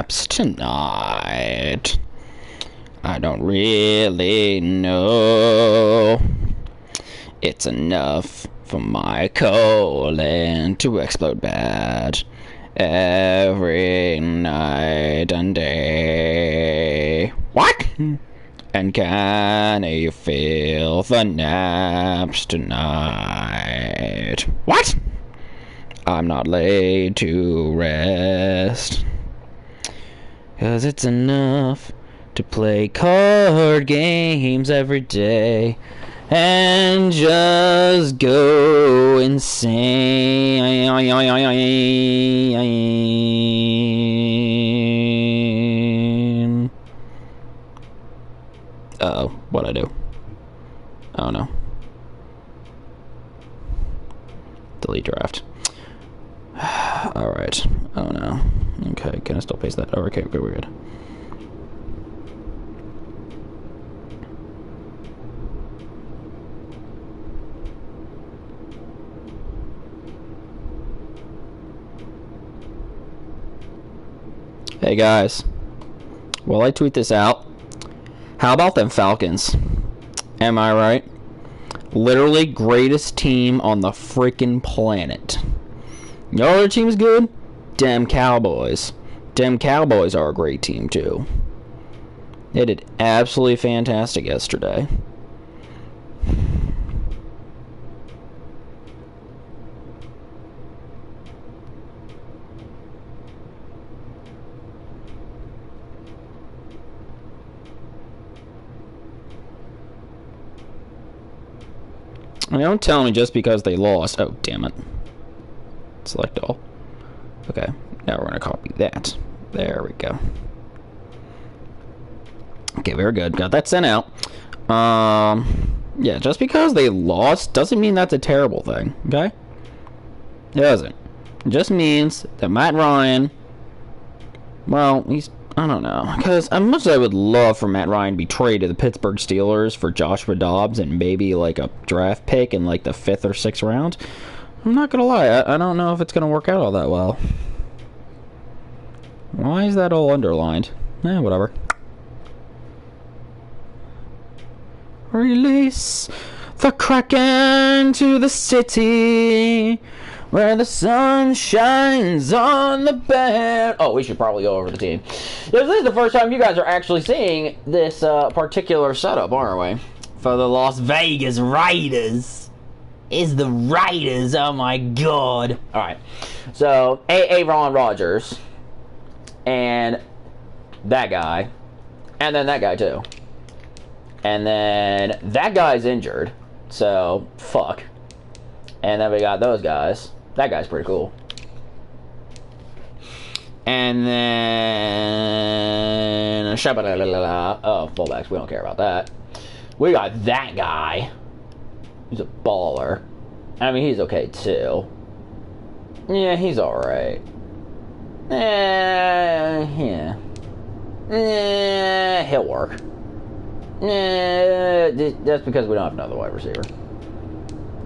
naps tonight. I don't really know. It's enough for my colon to explode bad every night and day. What? And can you feel the naps tonight? What? I'm not laid to rest, 'cause it's enough to play card games every day and just go insane. Uh-oh, what'd I do? Oh no. Delete draft. Alright. Oh no. Okay, can I still paste that? Oh, okay, we're good. Hey guys, while I tweet this out, how about them Falcons? Am I right? Literally greatest team on the freaking planet. Your other team's good? Dem Cowboys. Dem Cowboys are a great team too. They did absolutely fantastic yesterday. I mean, don't tell me just because they lost. Oh, damn it. Select all. Okay, now we're going to copy that. There we go. Okay, very good. Got that sent out. Yeah, just because they lost doesn't mean that's a terrible thing, okay? It doesn't. It just means that Matt Ryan, well, I don't know. Because as much as I would love for Matt Ryan to be traded to the Pittsburgh Steelers for Joshua Dobbs and maybe like a draft pick in like the 5th or 6th round, I'm not gonna lie, I don't know if it's gonna work out all that well. Why is that all underlined? Whatever. Release the Kraken to the city where the sun shines on the bed. Oh, we should probably go over the team. This is the first time you guys are actually seeing this particular setup, aren't we? For the Las Vegas Raiders. Is the Raiders. Oh my god. Alright. So, Aaron Rodgers. And that guy. And then that guy too. And then that guy's injured. So, fuck. And then we got those guys. That guy's pretty cool. And then... oh, fullbacks. We don't care about that. We got that guy. He's a baller. I mean, he's okay, too. Yeah, he's alright. Yeah. He'll work. That's because we don't have another wide receiver.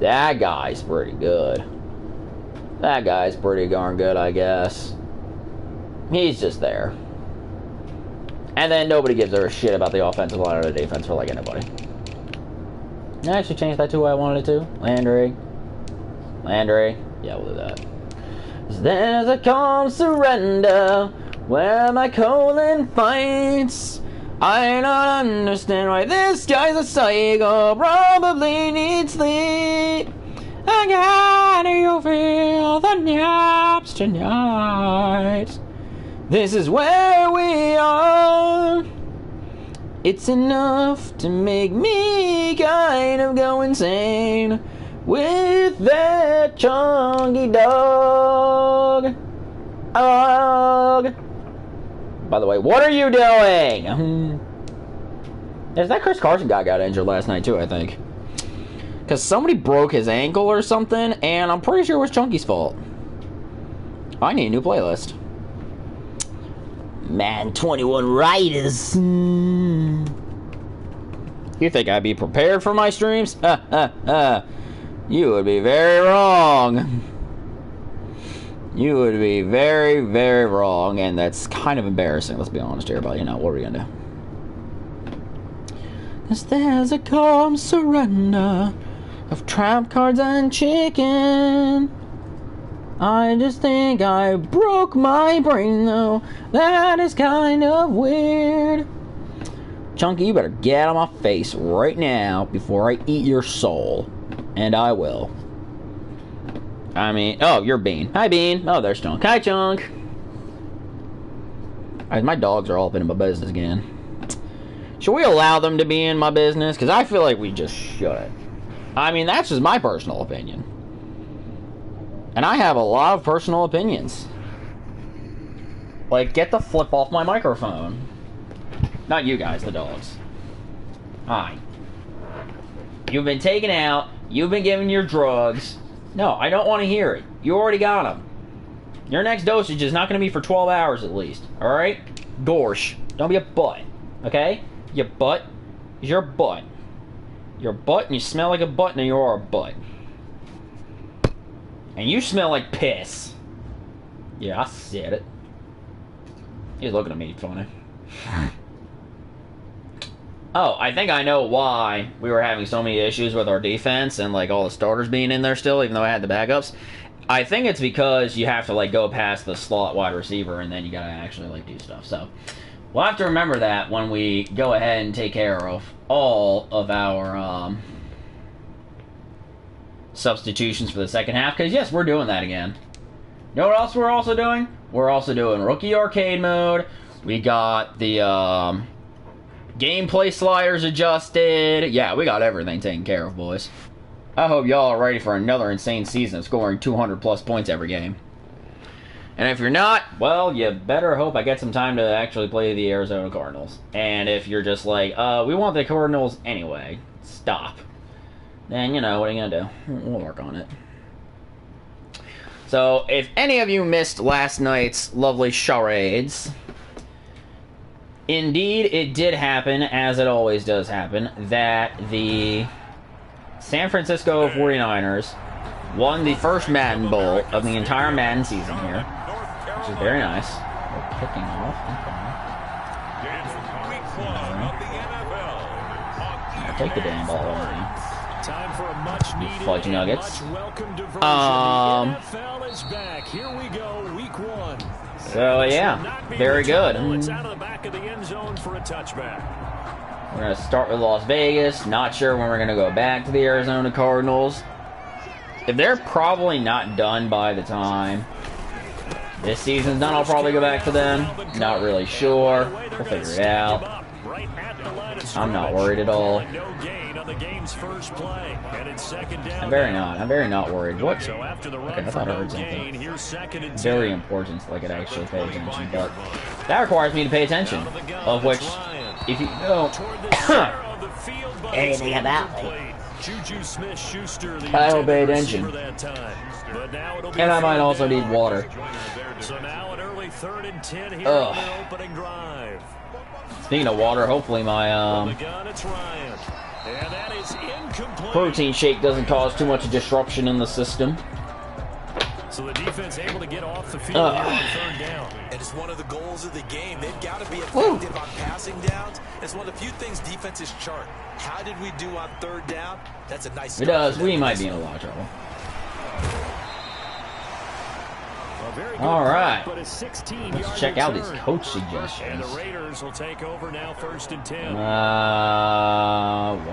That guy's pretty good. That guy's pretty darn good, I guess. He's just there. And then nobody gives a shit about the offensive line or the defense for like anybody. I actually changed that to who I wanted it to. Landry. Yeah, we'll do that. There's a calm surrender where my colon fights. I do not understand why this guy's a psycho. Probably needs sleep. I gotta you feel the naps tonight. This is where we are. It's enough to make me kind of go insane with that chunky dog. By the way, what are you doing? Is that Chris Carson guy got injured last night too, I think. Because somebody broke his ankle or something, and I'm pretty sure it was Chunky's fault. I need a new playlist. Man, 21 Raiders. You think I'd be prepared for my streams? You would be very wrong. You would be very, very wrong, and that's kind of embarrassing, let's be honest here, but you know, what are we gonna do? 'Cause there's a calm surrender of trap cards and chicken. I just think I broke my brain, though. That is kind of weird. Chunky, you better get out of my face right now before I eat your soul. And I will. I mean, oh, you're Bean. Hi, Bean. Oh, there's Chunk. Hi, Chunk. My dogs are all up in my business again. Should we allow them to be in my business? Because I feel like we just shouldn't. I mean, that's just my personal opinion. And I have a lot of personal opinions. Like, get the flip off my microphone. Not you guys, the dogs. Hi. You've been taken out. You've been given your drugs. No, I don't want to hear it. You already got them. Your next dosage is not going to be for 12 hours at least. Alright? Gorsh. Don't be a butt. Okay? Your butt is your butt. You're a butt and you smell like a butt and you are a butt. And you smell like piss. Yeah, I said it. He's looking at me funny. Oh, I think I know why we were having so many issues with our defense and like all the starters being in there still, even though I had the backups. I think it's because you have to like go past the slot wide receiver and then you gotta actually like do stuff. So we'll have to remember that when we go ahead and take care of all of our substitutions for the second half. Because yes, we're doing that again. You know what else we're also doing? We're also doing Rookie Arcade Mode. We got the gameplay sliders adjusted. Yeah, we got everything taken care of, boys. I hope y'all are ready for another insane season of scoring 200 plus points every game. And if you're not, well, you better hope I get some time to actually play the Arizona Cardinals. And if you're just like, we want the Cardinals anyway, stop. Then, you know, what are you gonna do? We'll work on it. So, if any of you missed last night's lovely charades, indeed, it did happen, as it always does happen, that the San Francisco 49ers won the first Madden Bowl of the entire Madden season here, which is very nice. We're kicking off. Okay. I'll take the damn ball already. Time for a much needed Fudge Nuggets. Here we go, week one. So yeah, very good. It's out of the back of the end zone for a touchback. We're going to start with Las Vegas. Not sure when we're going to go back to the Arizona Cardinals. If they're probably not done by the time this season's done, I'll probably go back to them. Not really sure. We'll figure it out. I'm not worried at all. I'm very not worried. What? Okay, I thought I heard something very important, like it actually pay attention, but that requires me to pay attention. Of which, if you don't anything about me, I don't pay attention. And I might also need water. Ugh. Speaking of water, hopefully my protein shake doesn't cause too much disruption in the system. So the defense able to get off the field here on third down. And it's one of the goals of the game. They've got to be effective on passing downs. It's one of the few things defenses chart. How did we do on third down? That's a nice start. It does. We might be in a lot of trouble. All right, let's check out these coach suggestions. And the Raiders will take over now, 1st and 10.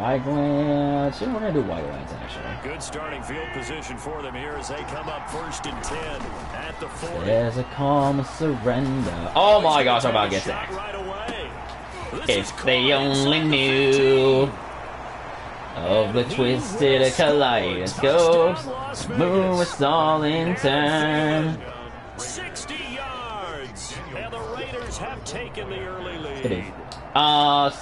Wide glance. Yeah, we're gonna do wide glance actually. Good starting field position for them here as they come up 1st and 10 at the 40. There's a calm surrender. Oh my gosh, I'm about to get sacked. If they only knew of the twisted kaleidoscopes, move us all in turn. 60 yards. And the Raiders Raiders have taken the early lead.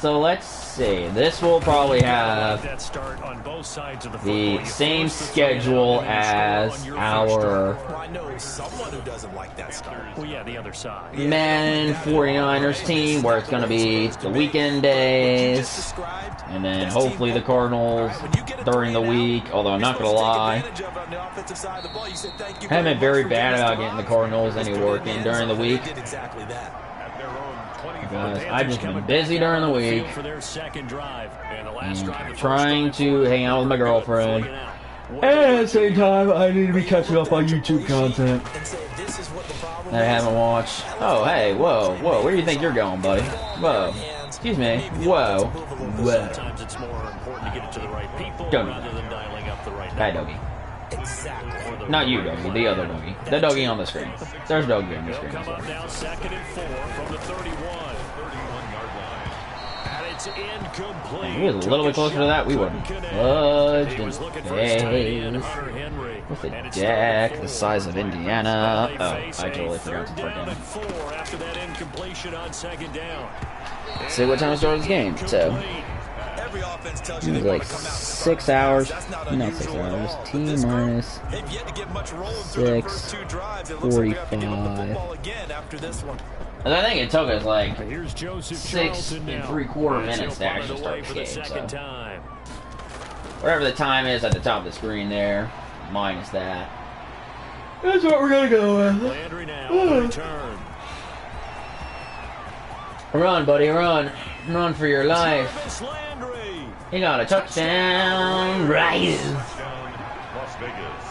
So let's see. This will probably have That start on both sides of the the same schedule as our I know someone who doesn't like that start. Well, yeah, the other side. Madden 49ers team, where it's going to be the weekend days, and then hopefully the Cardinals during the week, although I'm not going to lie, I have been very bad about getting the Cardinals any work in during the week. Because I've just been busy during the week, and trying to hang out with my girlfriend, and at the same time, I need to be catching up on YouTube content that I haven't watched. Oh, hey, whoa, whoa, where do you think you're going, buddy? Whoa, excuse me, whoa, whoa. Sometimes it's more important to get it to the right people Doggy. rather than dialing up the right Hi, number. doggy. Not you, doggy, the other doggy. The doggy on the screen. There's doggy on the screen. Come up now, 2nd and 4 from the 31-yard line. And it's incomplete. If we was a little bit closer to that, we would. Fudged He was in looking for his tight end, space. Hunter Henry. With a And it's deck third the size of Indiana. They Oh, face I a totally forgot to third put down in. and 4 after that incompletion on 2nd down. See what time we started this game. So, Every offense tells it you was they like want to come out 6 strong. hours. That's not No, unusual 6 at hours. all. T But this group, minus they've yet to get much rolling through the first 2 drives. It looks like they're going to give up the 6:45. football again after this one. And I think it took us like Here's Joseph 6 Charlton now. 3/4 As minutes to he'll punt actually it start away the for the game. second So, time. whatever the time is at the top of the screen there, minus that. That's what we're gonna go with. Landry now on the return. Run, buddy, run. Run for your life. Jarvis Landry. He got a touchdown. Rise. Las Vegas.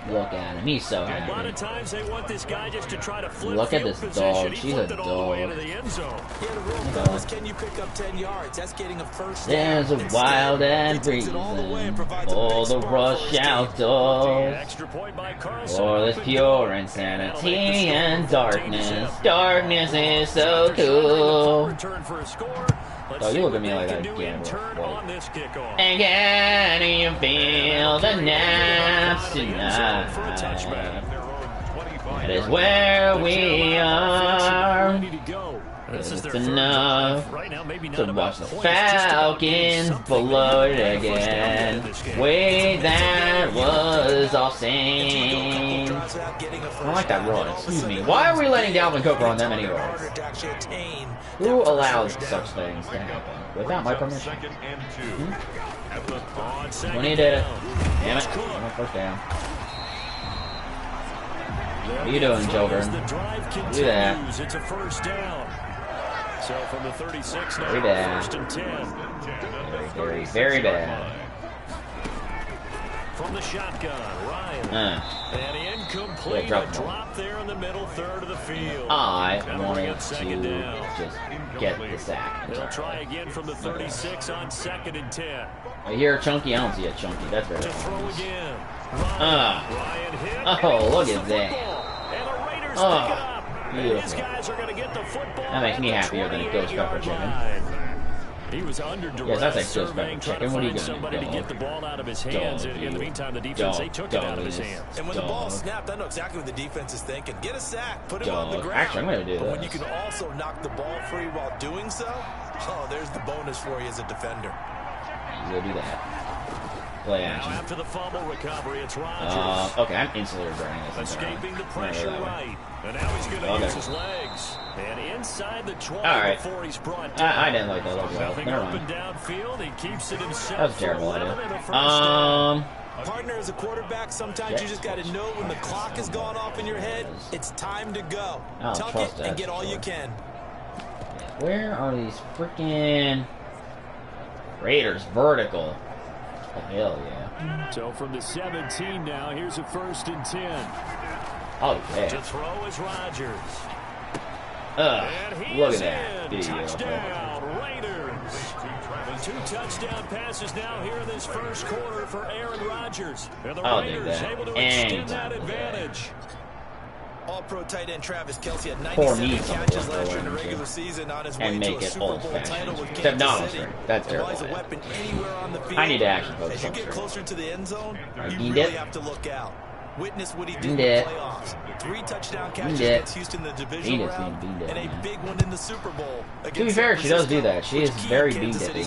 Look at him. He's so A lot happy. of times they want this guy just to try to flip Look at field this position. dog. He She's flipped a it all the way dog. into the end zone. Yeah, the real goal is, can you pick up 10 yards? That's getting a first down. There's a Instead, wild and he takes it all the way and breezing. provides a Oh, big the spark rush for his team. outdoors. Extra point by Carlson. For this pure insanity and darkness. Darkness is so cool. Return for a score. Let's Oh, you see look what at me they like can I do in gamble. turn Whoa. on this kickoff. And can you feel the naps For a touchback. tonight? Their own 25. That is where we are. Ready to go. This is It's their third enough drive. Right now, maybe not to about watch the points, just about getting Falcons something. blow it First down again. in this game. Wait, that was all If you go a couple sane. drives without getting a first I like that down, run. all of a Excuse sudden me. it Why are we becomes letting Dalvin Cook run that many harder yards? to actually attain Who that first allows down. such things to happen without my permission? Second and 2. At the On second When he did it. down. Damn it. No first down. What are you doing, children? As the drive Do that. continues, it's a first down. So from the 36 now, Very bad. 1st and 10. Very, very bad. From the shotgun, Ryan. And incomplete. Yeah, drop A it. drop there in the middle third of the field. I That'll bring wanted up second to down. just get the sack. They'll try again from the 36 on 2nd and 10. I hear a chunky. I don't see a chunky. That's very To throw obvious. again. Ah. Ryan hit. Oh, and he look gets at the that. football. And the Raiders Oh, pick it up. And these beautiful. guys are going to get the football. That makes me at the happier than a ghost pepper 28-yard chicken. line. He was under duress, Yes, that's a ghost surveying, pepper trying to chicken. What are you find gonna somebody do, to get the dog? ball out of his hands. Dog, In the you. meantime, the defense, they took it out of his Dog. hands. And when the ball Dog. snapped, I know exactly what the defense is thinking. Get a sack, put him on the Dog. ground. Actually, I'm gonna do but when you this. can also knock the ball free while doing so, oh, there's the bonus for you as a defender. You go do that. Play Now action. after the fumble recovery, it's Rodgers. Okay, I'm instantly regretting this. Escaping the pressure right. And now he's going to Okay. use his legs. And inside the 20 All right. before he's brought down. I didn't like that look well. Nothing Never open mind. downfield. He keeps it himself. That was a for terrible 11 idea. and a first down. Partner, as a quarterback, sometimes you just got to know when the clock has gone off in your head, it's time to go. I don't Tuck it trust that, and get all sure. you can. Where are these freaking Raiders vertical? Oh, hell yeah. So from the 17 now, here's a 1st and 10. Oh, To yeah. throw is Rodgers. Ugh, And he look is at that. in. Beautiful. Touchdown, Raiders. 2 touchdown passes now here in this first quarter for Aaron Rodgers. And the I'll do Raiders that able to anytime extend that of the day. All-pro advantage. tight end Travis Kelce had Pour 97 me some catches more last year in the orange, regular yeah. season on his way And to make a it Super Bowl old-fashioned. title with Except Kansas not on City. screen. That's And while he's a terrible. weapon anywhere on the field, I need to actually focus as you on get screen. closer to the end zone, I you need really it. have to look out. Witness what he did in the playoffs. 3 touchdown catches against Houston in the divisional round, and a big one in the Super Bowl. To be fair, she does do that. She is very bean dippy.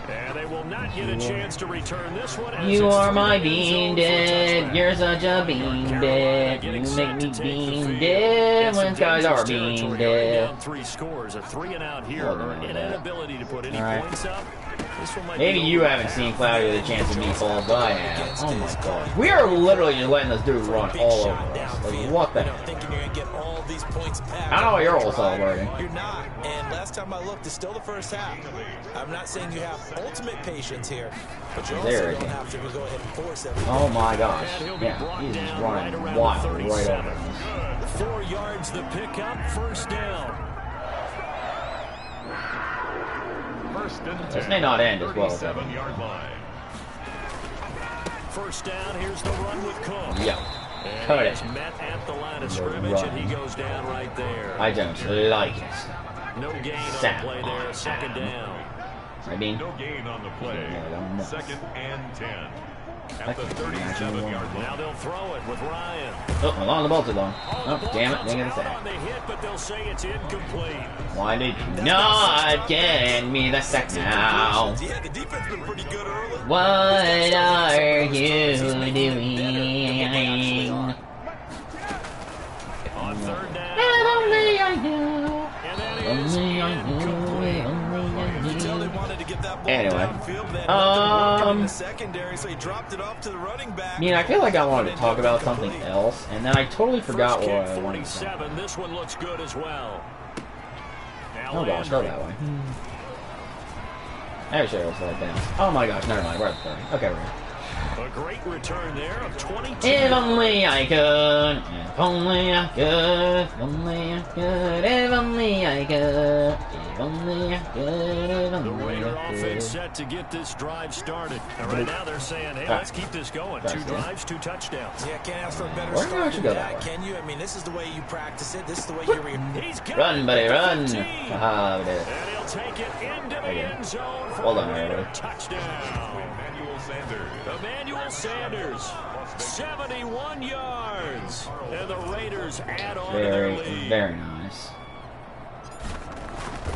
And they will not get a chance to return this one. You are my bean dip. You're such a bean dip. You make me bean dip when skies are bean dip. 3 scores, a 3 and out here, or an inability to put any points up. Maybe you haven't seen Cloudy with a Chance of Meatballs, but I have. Oh my god. We are literally just letting this dude run all over us. Like, what the heck? I know you're all celebrating. You're not. And last time I looked, it's still the first half. I'm not saying you have ultimate patience here, but you also don't have to go ahead and force everything. Oh my gosh. Yeah, he's just running wild right over us. 4 yards the pickup, first down. This may not end as well. 7-yard line. First down, here's the run with Cook. Yeah. And he's met at the line of scrimmage, and he goes down right there. I don't like it. No gain on the play there, second down. I mean, No gain on the play. 2nd and 10. At the 37-yard line. Now they'll throw it with Ryan. oh, along the ball too long. Oh, damn it, didn't get a sack. On the hit, but they'll say it's incomplete. Why did you not get me the sack now? Yeah, the defense been pretty good early. What are you doing? On third down. Only I knew. And that is incomplete. Anyway, secondary, so he dropped it off to the running back. I feel like I wanted to talk about something else, and then I totally forgot what I wanted. 47. This one looks good as well. Oh gosh, go that way. Actually, I'll slow it down. Oh my gosh, never mind. We're at the 30. Okay, we're good. A great return there of 22. If only I could. If only I could. If only I could. If only I could. If only I could. If The only Raider I offense could. set to get this drive started. And right now they're saying, hey, let's keep this going. 2 drives, 2 touchdowns. Yeah, can't ask for a better Where do you start actually than go that that, way? can you? I mean, this is the way you practice it. This is the way you He's got Run, buddy, run. it. Ah, it is. And he'll take it into the end zone for Hold on, a Raider everybody. touchdown. Emmanuel Sanders, 71 yards. And the Raiders add on to their lead. Very nice.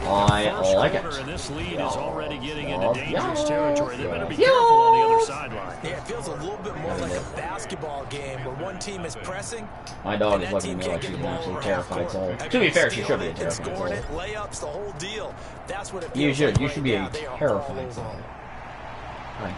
I like it. And this lead is already getting into dangerous territory. They better be careful on the other sideline. Yeah, it feels a little bit more like a basketball game where one team is pressing. My dog is looking at me like she's an absolute terrified soul. To be fair, she should be a terrified soul. Layups, the whole deal. That's what it You feels should. You like should be right a now. terrified soul. Right.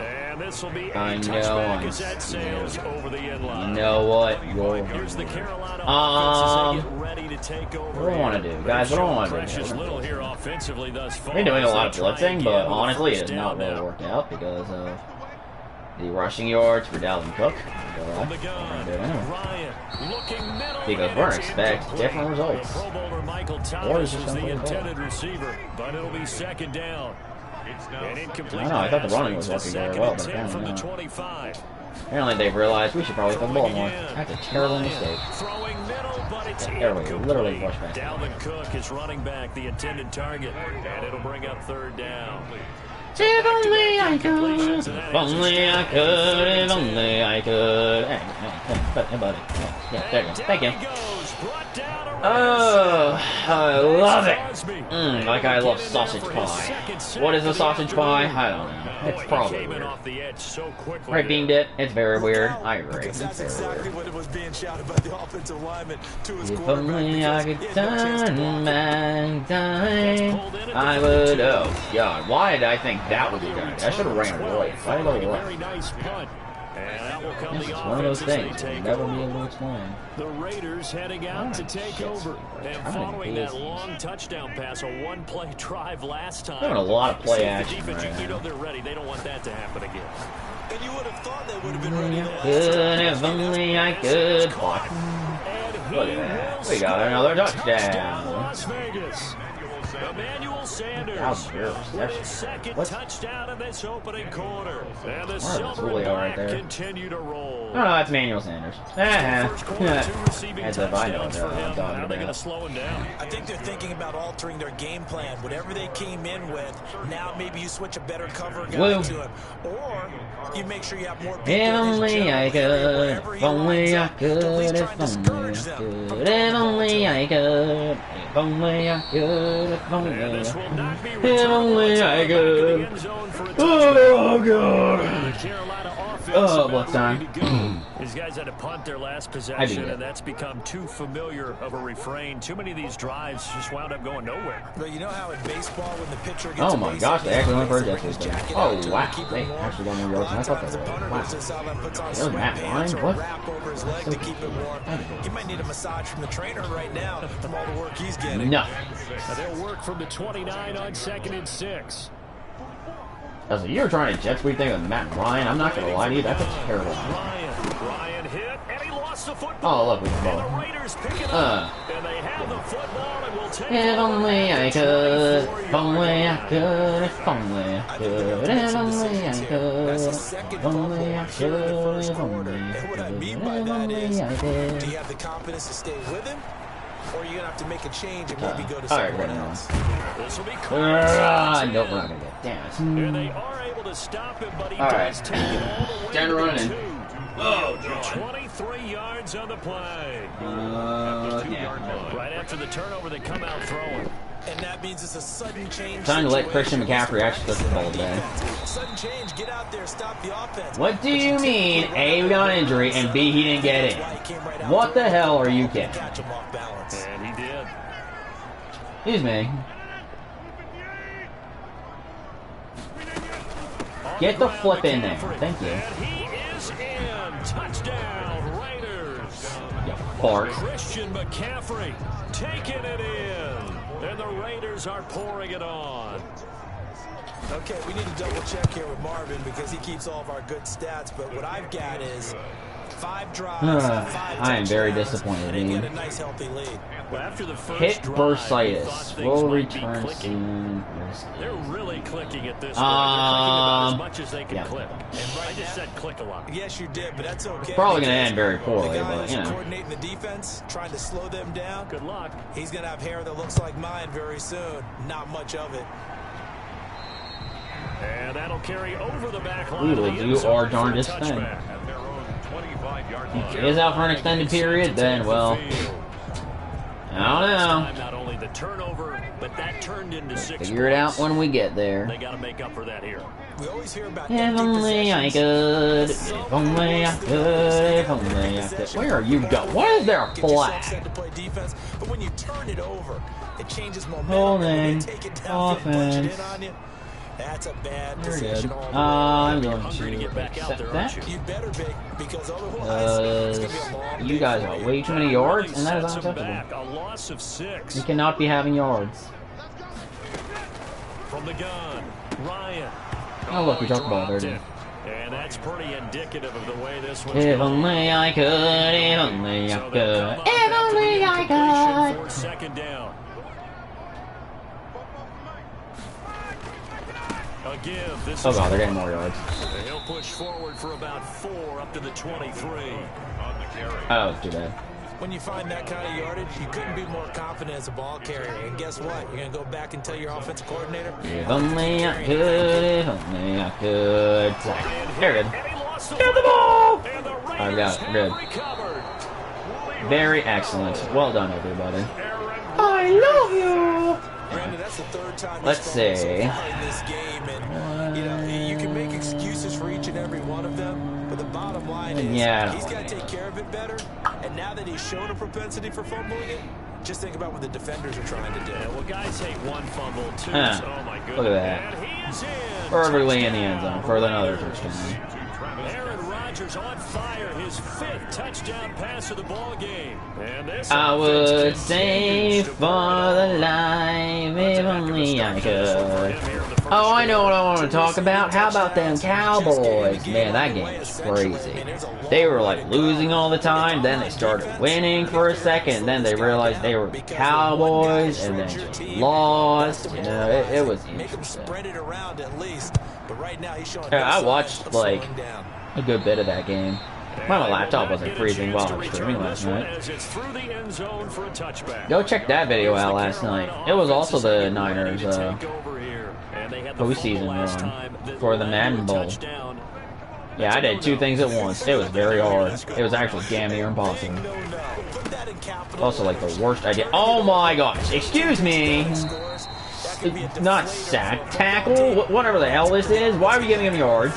And this will be a I know touchback I'm as that sails over the end line. You know what? Here's the Carolina offense as they get ready to take over. What do I want to do, guys? What do I want to do? Precious little here offensively thus far. We're doing a lot of Try blitzing, again but with honestly, it first has not down really now. worked out because of the rushing yards for Dalvin Cook. From the gun, Ryan looking middle. Because we're expecting different results. Pro Bowler Michael Or Thomas is is this the something intended receiver, but it'll be second down. An incomplete I know, I thought the pass running was leads to working very second well, and but 10 apparently from the not. 25. Apparently they've realized we should probably throw the ball more. Again. That's a terrible Ryan mistake. Throwing middle, but it's There we go, literally incomplete. push back. Dalvin Cook is running back the intended target, and it'll bring up third down. If only I could, if only I could, if only I could. Hey, buddy. Yeah, there you go. Thank you. Oh, I love it. Like I love sausage pie. What is a sausage pie? I don't know. It's probably weird. Right, bean dip. It's very weird. I agree. It's That's very exactly weird. what it was being shouted by the offensive lineman to his If quarterback. only I could He had no chance to turn block it. back time, I would. Oh God, why did I think that would be good? I should have ran away. Why did I go Very nice punt. And that will come This the is one of those offense as things they we'll take never over. be able to explain. The Raiders heading out to take shit. over. And I'm following that busy. long touchdown pass, a one-play drive last time. Having a lot of play See, the action defense, right you know now. they're ready. They don't want that to happen again. And you would have thought they would have been ready the last Good, if only I could. Block. And he Look at that. will We got score. another Touchdown, touchdown. Las Vegas. Emmanuel Sanders with his second touchdown in this opening quarter. And the silver and black continue to roll. Oh, no, that's Emmanuel Sanders. First quarter, 2 receiving As if I know touchdowns for him. what How are they going to slow him down? I think they're thinking about altering their game plan. Whatever they came in with, now maybe you switch a better cover guy to him. Or you make sure you have more people. If only I could, if only I could, if only I could, if only I could, if only I could, if only I could. Oh, God. Oh, blood time. These guys had to punt their last possession, and that's become too familiar of a refrain. Too many of these drives just wound up going nowhere. But you know how in baseball, when the pitcher gets oh my gosh, they actually went for a ejector. Oh wow, they actually got more yards than I thought they would. Wow. That was Matt Ryan? What? He might need a massage from the trainer right now from all the work he's getting. No. They'll work from the 29 on 2nd and 6. So you're trying to jet sweep thing with Matt Ryan? I'm not gonna lie to you, that's a terrible one. Ryan hit, and he lost the football. Oh, look, we can ball. And the Raiders pick it up, and they have the football, and will take if only I could, if only I could, if only I could, if only I could, if only I could, if only I could, what I mean by that is, do you have the confidence to stay with him? Or are you going to have to make a change and maybe go to someone else? This will be nope, we're not going to get damn and they are able to stop him, but he does take it all the way down to running. 2. Oh, 23 yards on the play. Right after the turnover, they come out throwing. And that means it's a sudden change. Time to let Christian McCaffrey actually touch the ball today. Sudden change, get out there, stop the offense. What do you mean A, we got an injury, and B, he didn't get in? What the hell are you kidding? And he did. Excuse me. Get the flip in there. Thank you. And he is in. Touchdown, Raiders. You fart. Christian McCaffrey taking it in. And the Raiders are pouring it on. Okay, we need to double check here with Marvin because he keeps all of our good stats. But what I've got is 5 drives, 5 I am very disappointed in you. a nice healthy lead. Well, after the first Hit drive, bursitis. Will return clicking. soon. They're really clicking at this point. They're clicking about as much as they can click. And I just said click a lot. Yes, you did, but that's okay. Probably going to end very poorly, the guy but, you know. coordinating the defense, trying to slow them down. Good luck. He's going to have hair that looks like mine very soon. Not much of it. And that'll carry over the back line. We will do our darndest thing. If he is out for an extended period, then, well, I don't know. Not only the turnover, but that turned into 6 Figure it out when we get there. They got to make up for that here. We always hear about If only I could, if only I could, if only I could. Where are you going? Why is there a flag? To play defense, but when you turn it over, it changes momentum. Holding, Take it down, offense. in on you. That's a bad Very decision good. all the way. I'm going Hungry to get back out accept there, that. aren't you? You better be, because otherwise it's going to be a long You day guys for are you. way too many yards, and that is Sets him unacceptable. back. A loss of 6. You cannot be having yards. From the gun, Ryan. Oh, look, we talked about it already. And that's pretty indicative of the way this one's If going. only I could, if only I So they'll come could, up if after only the I incompletion could. for 2nd down. A give. This Oh is god, they're getting more yards. He'll push forward for about 4 up to the 23. Oh, too bad. When you find that kind of yardage, you couldn't be more confident as a ball carrier. And guess what? You're going to go back and tell your offensive coordinator. If only I could, if only I could. Very good. Get the ball! I've got it. Good. Very excellent. Well done, everybody. I love you! Brandon, that's the 3rd time Let's see. so far in this game, and you know you can make excuses for each and every one of them, but the bottom line is he's got to take care of it better. And now that he's shown a propensity for fumbling it, just think about what the defenders are trying to do. Yeah, well, guys hate 1 fumble, 2. Oh my goodness! Look at that. And he is in. Perfectly in the end zone for another touchdown. Aaron Rodgers on fire, his 5th touchdown pass of the ball game. And this I would offense save continues to for burn it the up. life if only I could. For him here in the Oh, I know what I want to talk about. How about them Cowboys? Man, that game was crazy. They were like losing all the time, then they started winning for a second, then they realized they were Cowboys, and then just lost. You know, it was interesting. Yeah, I watched like a good bit of that game. My laptop wasn't freezing while I was streaming last night. Go check that video out last night. It was also the Niners postseason run for the Madden Bowl. Yeah, I did two things at once. It was very hard. It was actually damn near impossible. Also, like the worst idea. Oh my gosh! Excuse me. Not sack, tackle, whatever the hell this is. Why are we giving him yards?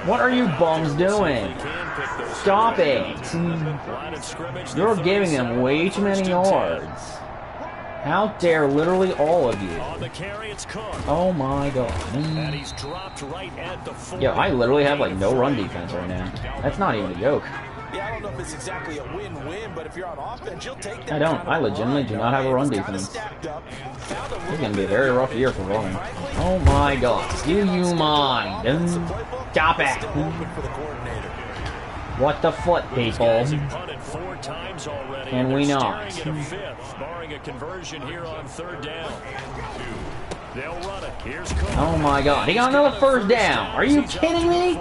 What are you bums doing? Stop it! You're giving them way too many yards. How dare literally all of you? Oh my god. Yeah, I literally have like no run defense right now. That's not even a joke. Yeah, I don't know if it's exactly a win-win, but if you're on offense, you'll take that. I don't. I legitimately do not have a run defense. It's going to be a very rough year for running. Oh my god. Do you mind? Stop it. What the foot, people? Can we not? Oh my god. He got another first down. Are you kidding me?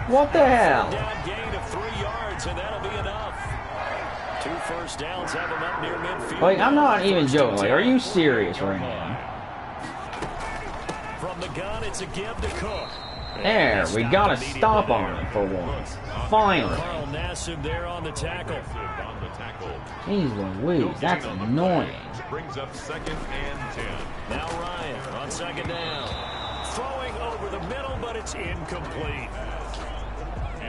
What the hell? And that'll be enough. 2 first downs have him up near midfield. Like, I'm not even joking. Like, are you serious right now? From the gun, it's a give to Cook. There, we got to stop on him for once. Finally. There on the tackle. Jeez Louise, that's annoying. Brings up 2nd and 10. Now Ryan on 2nd down. Throwing over the middle, but it's incomplete.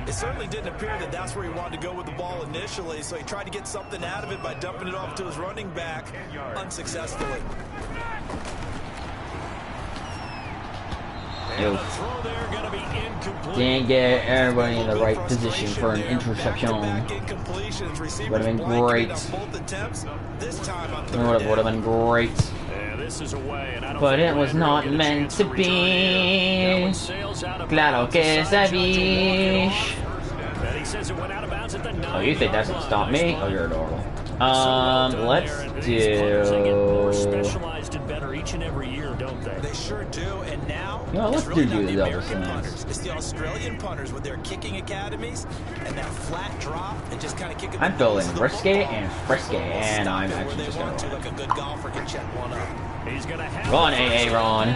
It certainly didn't appear that that's where he wanted to go with the ball initially, so he tried to get something out of it by dumping it off to his running back unsuccessfully. Didn't get everybody in the right position for an interception. Would have been great. Would have been great. But it was not meant to be. Claro que sabes. Oh, you think that's gonna stop me? Oh, you're adorable. Let's do. Specialized in better each and every year, don't they? They sure do, and now let's really do the double punters. It's the Australian punters with their kicking academies and that flat drop and just kind of kicking. I'm feeling risky and frisky, and I'm actually just gonna like a good golfer can check one up. He's gonna have Ron, AA, Ron.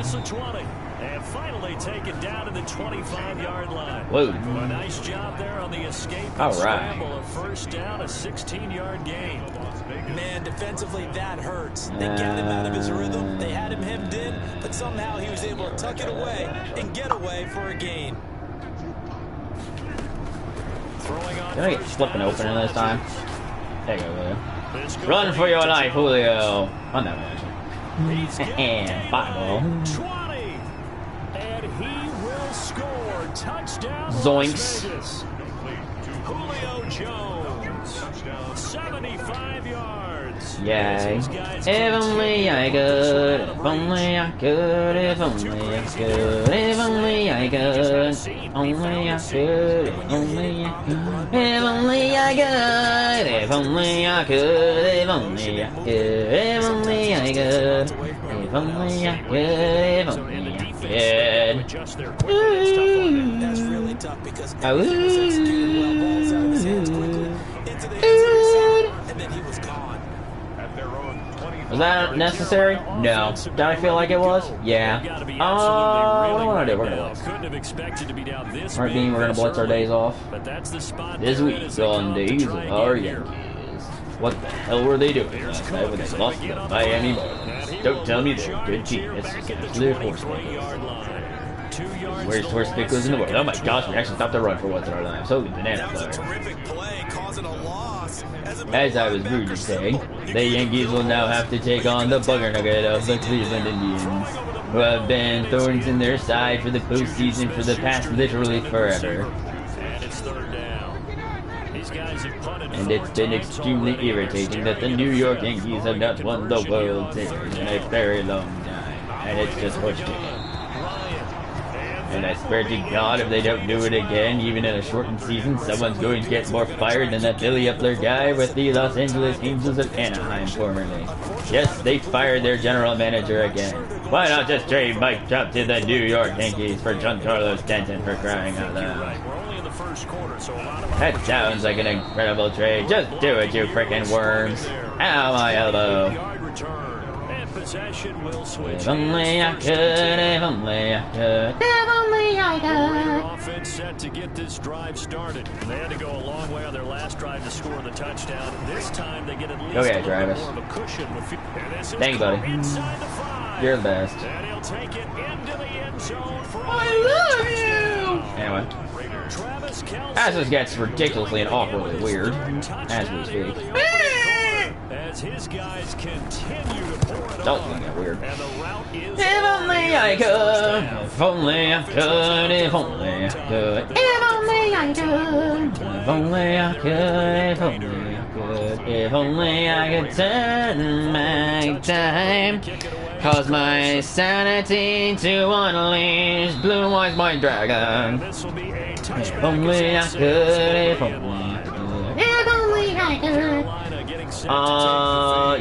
And finally taken down to the 25-yard line. Whoa. A nice job there on the escape. All right. Scramble, a first down, a 16-yard gain. Man, defensively, that hurts. They got him out of his rhythm. They had him hemmed in, but somehow he was able to tuck it away and get away for a gain. Can I get flipping open in this time? There you go, Julio. Run for your life, Julio. On that one. And 5-0. 20. And he will score. Touchdown. Zoinks. Julio Jones. 75 yards. Yay. If only I could. If only I could. If only I could. If only I could. Only I could. If only I could. If only I could. If only I could. If only I could. If only I could. If only I could. If only I could. That's really tough because everything was executed well. Balls out of his hands quickly into the end zone, and then he was gone. Was that necessary? No. Did I feel like it was? Yeah. What do I want to do? We're going to blitz. We're going to blitz our days off. This week on Days of Our Yankees. What the hell were they doing last night when they lost to the Miami Marlins? Don't tell me they're a good team. It's absolute horse Where's horse pickles in the world? Oh my gosh, we actually stopped the run for once in our lives. Holy banana player. As I was rude to say, the Yankees will now have to take on the bugger nugget of the Cleveland Indians, who have been thorns in their side for the postseason for the past literally forever. And it's been extremely irritating that the New York Yankees have not won the World Series in a very long time. and it's just horse chicken. And I swear to God, if they don't do it again, even in a shortened season, someone's going to get more fired than that Billy Upler guy with the Los Angeles Angels of Anaheim formerly. Yes, they fired their general manager again. Why not just trade Mike Trout to the New York Yankees for Giancarlo Stanton, for crying out loud? That sounds like an incredible trade. Just do it, you frickin' worms. Ow, my elbow. If only I could, if only I could, if only I could. Offense set to get this drive started. They had to go a long way on their last drive to score the touchdown. This time they get at least okay, Travis. more of a cushion. Thank you, buddy. You're the best. And he'll take it into the end zone for I love you! Anyway. As this gets ridiculously and awkwardly weird, as we speak. As his guys continue to pour it Don't get weird. And the route is if only I could, if only I could, if only I could, if only I could, if only I could, if only I could, if only I could turn back time, cause my sanity to unleash blue eyes my dragon. If only I could, if only I could, if only I could.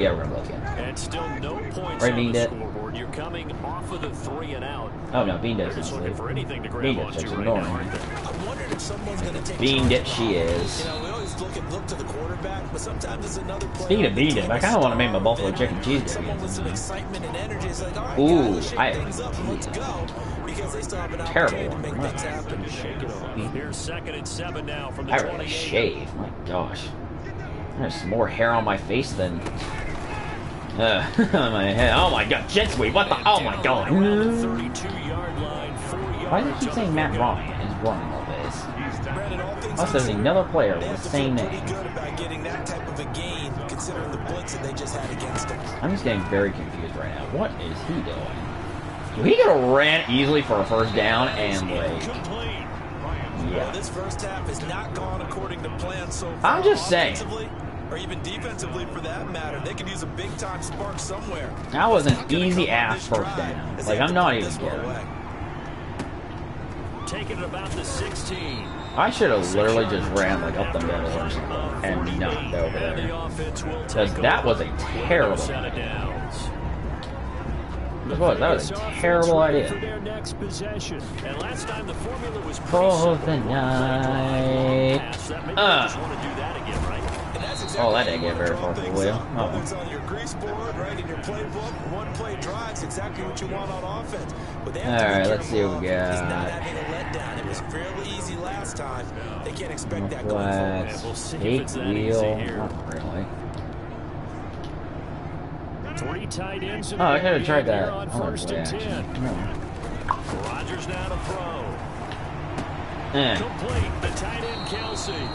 Yeah, we're gonna look again. And still no points right, on the Bean scoreboard. You're coming off of the 3 and out. Oh no, Bean Dip is looking for anything to grab Bean onto Dip's right ignoring now. me. I wondered if someone's going to take Bean Dip she is. You know, we always look to the quarterback, but sometimes it's another player. Speaking of Bean Dip, I kind of want to make my buffalo chicken cheese Someone with some dip. excitement and energy is like, all right, Ooh, guys, let's shake things up and let's go. Because they still have an Terrible opportunity to one. make things happen. Here's 2nd and 7 now from the I 28. really shave. My gosh. There's more hair on my face than on my head. Oh my god, jet sweep, what the? Oh my god. Why do they keep saying Matt Ryan is running all this? Plus, there's another player with the same name. I'm just getting very confused right now. What is he doing? He could have ran easily for a first down and like. Yeah. This first half has not gone according to plan so far. I'm just saying. Or even defensively for that matter. They could use a big time spark somewhere. That was an easy ass first down. Like, I'm not even kidding. Taking it about the 16. I should have literally just ran like up the middle or something and not over there. Because that was a terrible idea. That was a terrible idea. For the night. Oh, that didn't get very far from the wheel. Moments on your grease board, right in your playbook, one play drives, exactly what you want on offense. But they have Alright, let's see what we got. He's not having a letdown. It was fairly easy last time. They can't expect that going forward. We'll see if Eight it's that wheel. easy here. Not really. 3 tight ends. Oh, I could have tried that. On Oh, 1st and 10. no. Rodgers now to throw. Eh. Complete. The tight end Kelsey.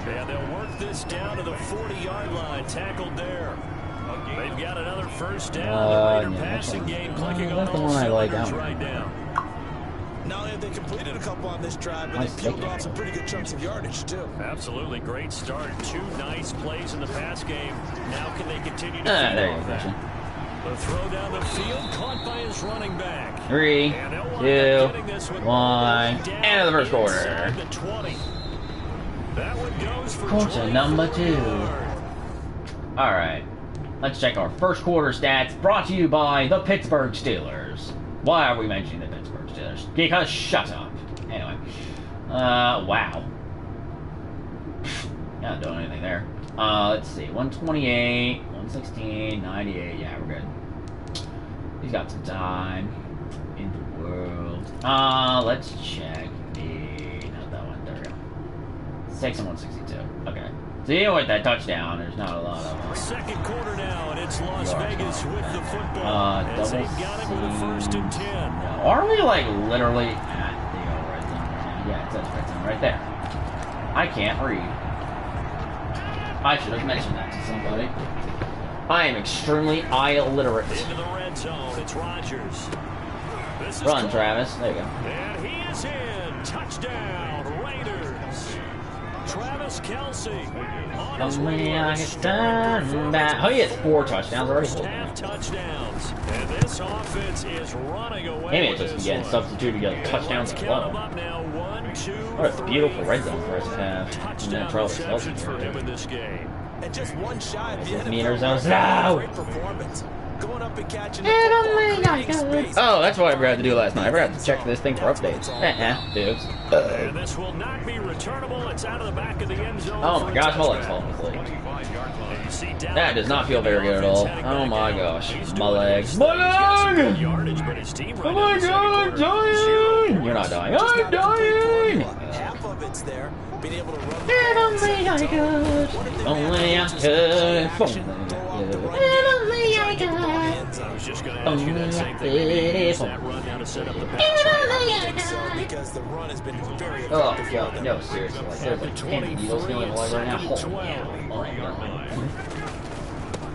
And they'll work this down to the 40-yard line. Tackled there. They've got another first down. The Raider passing game clicking on all cylinders right now. Not only have they completed a couple on this drive, but they peeled off some pretty good chunks of yardage, too. Absolutely. Great start. 2 nice plays in the pass game. Now can they continue to There you go. The throw down the field caught by his running back. 3, 2, 1, end of the first quarter. That one goes for Quarter number 2. Alright. Let's check our first quarter stats, brought to you by the Pittsburgh Steelers. Why are we mentioning the Pittsburgh Steelers? Because shut up. Anyway. Wow. Not doing anything there. Let's see. 128, 116, 98. Yeah, we're good. He's got some time in the world. Let's check the... Not that one. There we go. 6 and 162. Okay. So even with that touchdown, there's not a lot of... Second quarter now, and it's Las Vegas with the football. As they've got it with the 1st and 10. No. Are we like literally at the red zone right now? Yeah, it says red zone right there. I can't read. I should have mentioned that to somebody. I am extremely illiterate. Into the red zone, it's Rodgers. Run, Travis. There you go. And he is in. Touchdown, Raiders. Travis Travis Kelce. Oh, he has 4 touchdowns already. Half touchdowns. And this offense is running away. Maybe it's just getting substituted together touchdowns as well. What a beautiful red zone first half. And then Travis Kelce for him in this game. And just one shy of the His NFL. meter zones. No! Great performance. Going up and catching the football, creating space. Oh, that's what I forgot to do last night. I forgot to check this thing for updates. Dudes. And this will not be returnable. It's out of the back of the end zone. Oh my gosh, my leg's falling asleep. That does not feel very good at all. Oh my gosh. My legs. My leg! Oh my god, I'm dying! You're not dying. I'm dying! Half of it's there. Being able to run And only I could. Only I could. Only I could. I was just going to ask you that same thing. Maybe use that run now to set up the pass. because the run has been very effective. Oh god, no, seriously. Like, there's like 10 Eagles feeling alive right now.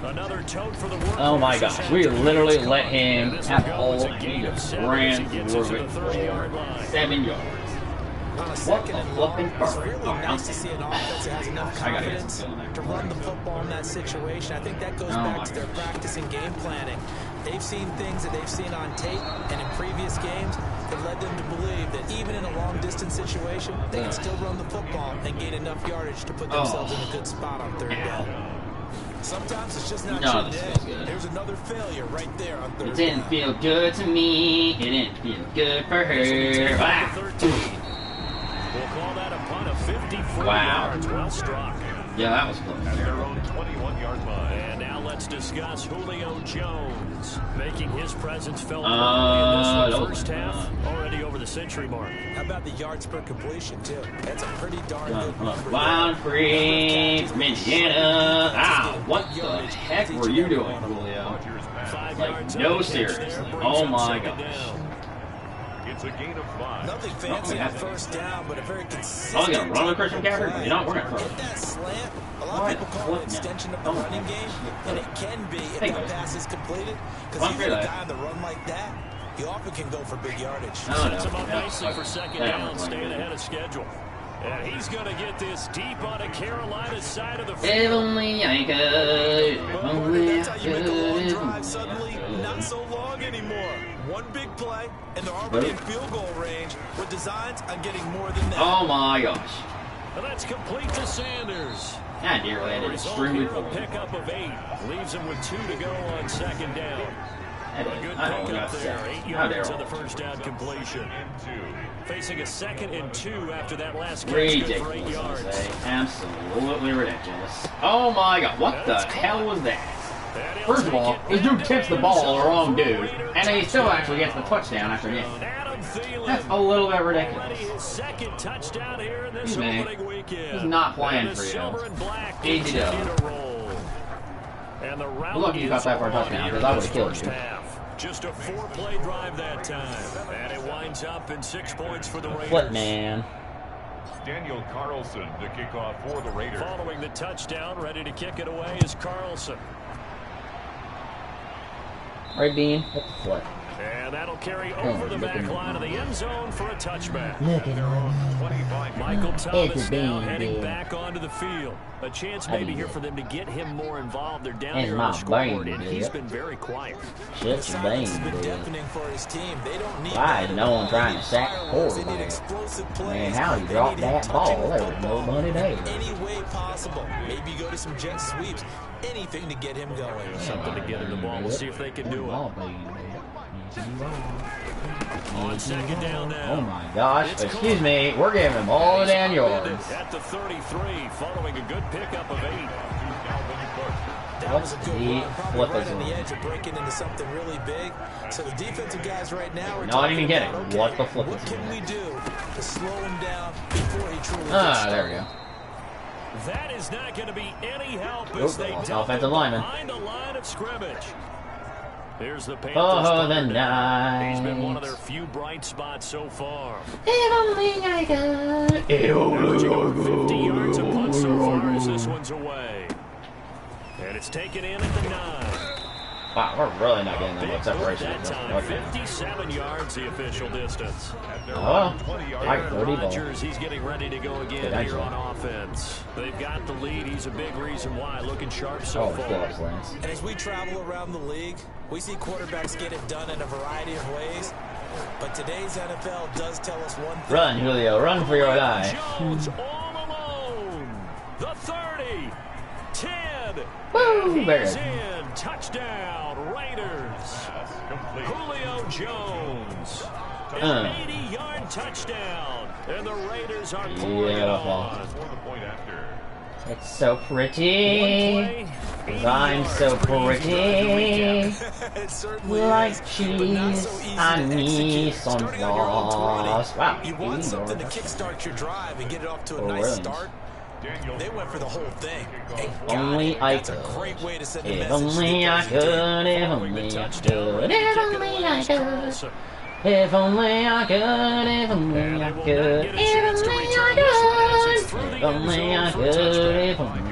Another tote for the work. Oh my gosh, we literally let him have the whole and he just ran through it for 7 yards. What a fluffing It's bird. really nice to see an offense that has enough confidence to run the football in that situation. I think that goes back to their practice and game planning. They've seen things that they've seen on tape and in previous games that led them to believe that even in a long-distance situation, they can still run the football and gain enough yardage to put themselves in a good spot on third down. Sometimes it's just not your day. There's another failure right there on third down. It didn't feel good to me. It didn't feel good for her. Ah. We'll call that a punt of 54 yards. Well struck. Yeah, that was close. Their own 21-yard line. And now let's discuss Julio Jones making his presence felt in this first half, already over the century mark. How about the yards per completion, too? That's a pretty darn good number. Wild free from Indiana. Ow, what the heck were you doing, Julio? Like, no, seriously. Oh my gosh. It's a gain of 5. Nothing fancy on first down, but a very consistent. Oh, you gonna run with Christian McCaffrey? You know, we're gonna throw Hit that slant. A lot of people call it an extension of the running game, and it can be if that pass is completed. Because even a guy on the run like that, he often can go for big yardage. Sets him up nicely for second down, staying ahead of schedule. And he's going to get this deep on a Carolina side of the field. If only I could. If only I That's how you make a long could. drive suddenly not so long anymore. One big play, and they're already in field goal range with designs on getting more than that. Oh my gosh. And that's complete to Sanders. That deer landed extremely Result poorly. here, a pickup of 8. Leaves him with 2 to go on second down. A good I don't pickup got there. 8 How yards dare on the first down completion. Facing a 2nd and 2 after that last catch. Good for 8 Ridiculous, I yards. say. Absolutely ridiculous. Oh my god, what the hell was that? First of all, this dude tips the ball to the wrong dude, and then he still actually gets the touchdown after getting it. That's a little bit ridiculous. His second touchdown here in this Excuse me. opening weekend. He's not playing And for the you. silver and black Easy continue dub. to roll. And the route Lucky you got is that for a on touchdown, here 'cause I in would've this killed first you. half. Just a 4-play drive that time. And it winds up in 6 points for the Raiders. Flip, man. Daniel Carlson to kick off for the Raiders. Following the touchdown, ready to kick it away is Carlson. Right, Bean? What the flip? And that'll carry over the back line of the end zone for a touchback. Look at him. Michael Thomas It's a now bean, heading dude. back onto the field. A chance maybe here for them to get him more involved. They're down It's here my on the scoreboard, bean, and dude. he's been very quiet. Shit's a Silence has bean, been dude. deafening for his team. They don't need Why is that no at one all. trying They to need sack fireworks. Ford They need there? explosive plays. Man, how he They dropped need him that touching ball, the there was football nobody there. Any way possible. Maybe go to some jet sweeps. Anything to get him going. Something to get him the ball. We'll see if they can do it. On second down now. Oh my gosh, excuse me, we're giving him all the damn yards. At the 33, following a good pickup of 8. That was a good the run. Probably flip right is on the on? edge of breaking into something really big. So the defensive guys right now are Not even talking getting about, what okay, the flip what is can on? we do to slow him down before he truly gets Ah, started? there we go. That is not going to be any help Oop, as they dump offensive him lineman. behind the line of scrimmage. Here's the Panthers. Oh, the punter now. night. He's been one of their few bright spots so far. If only I could. Averaging over 50 yards a punt so far as this one's away. And it's taken in at the 9. Wow, we're really not getting that much separation. That time, 57 yards the official distance. Oh, I 30 ball. He's getting ready to go again here on offense. They've got the lead. He's a big reason why. Looking sharp so far. And as we travel around the league, we see quarterbacks get it done in a variety of ways. But today's NFL does tell us one thing. Run, Julio, run for your life. Jones all alone. The 30, 10. Woo, He's in. Touchdown, Raiders. Julio Jones. An 80-yard touchdown. And the Raiders are pouring on. It's so pretty. I'm so pretty. Like cheese on me some sauce. Wow. You want something to kickstart your drive and get it off to a nice start? They went for the whole thing. Only I could. That's a great way to send a If message. only I could. If only I could. If only I could. If only I could. If only I could. If only I could. If only I could.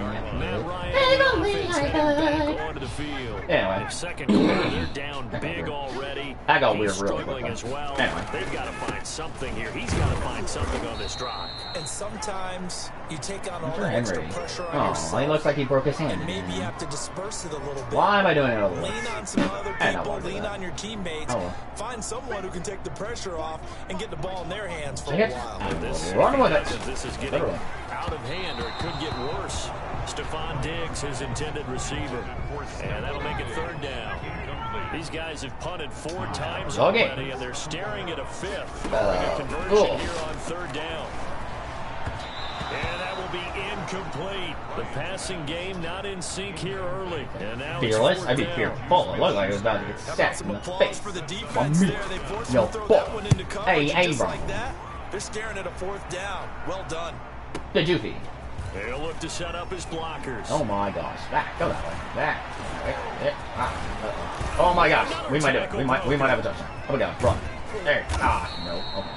If only I could. Anyway. Second quarter, they're down big already. That got weird He's real struggling quick. as well. Anyway. They've got to find something here. He's got to find something on this drive. And sometimes you take on all Sure, the extra Henry. pressure on Oh, yourself. he looks like he broke his hand. And maybe you have to disperse it a little bit. Why am I doing it all the way? Lean on some other I don't people, want to do lean that. on your teammates. Oh, well. Find someone who can take the pressure off and get the ball in their hands for a Take it. while. Run with it. This is getting out of hand, or it could get worse. Stephon Diggs, his intended receiver. And that'll make it third down. These guys have punted 4 times already, and they're staring at a fifth. A conversion here on third down. And that will be incomplete. The passing game not in sync here early. And now Fearless? I'd be fearful. It looked like it was about to get sacked in the face. For the defense there. They forced Yo, him to throw that one into coverage. Hey, Just bro. like that, they're staring at a fourth down. Well done. The doofy. They'll look to set up his blockers. Oh my gosh. Back. Go that way. Back. Oh my gosh. We might do it. We might have a touchdown. Oh my god. Run. There. No. Okay.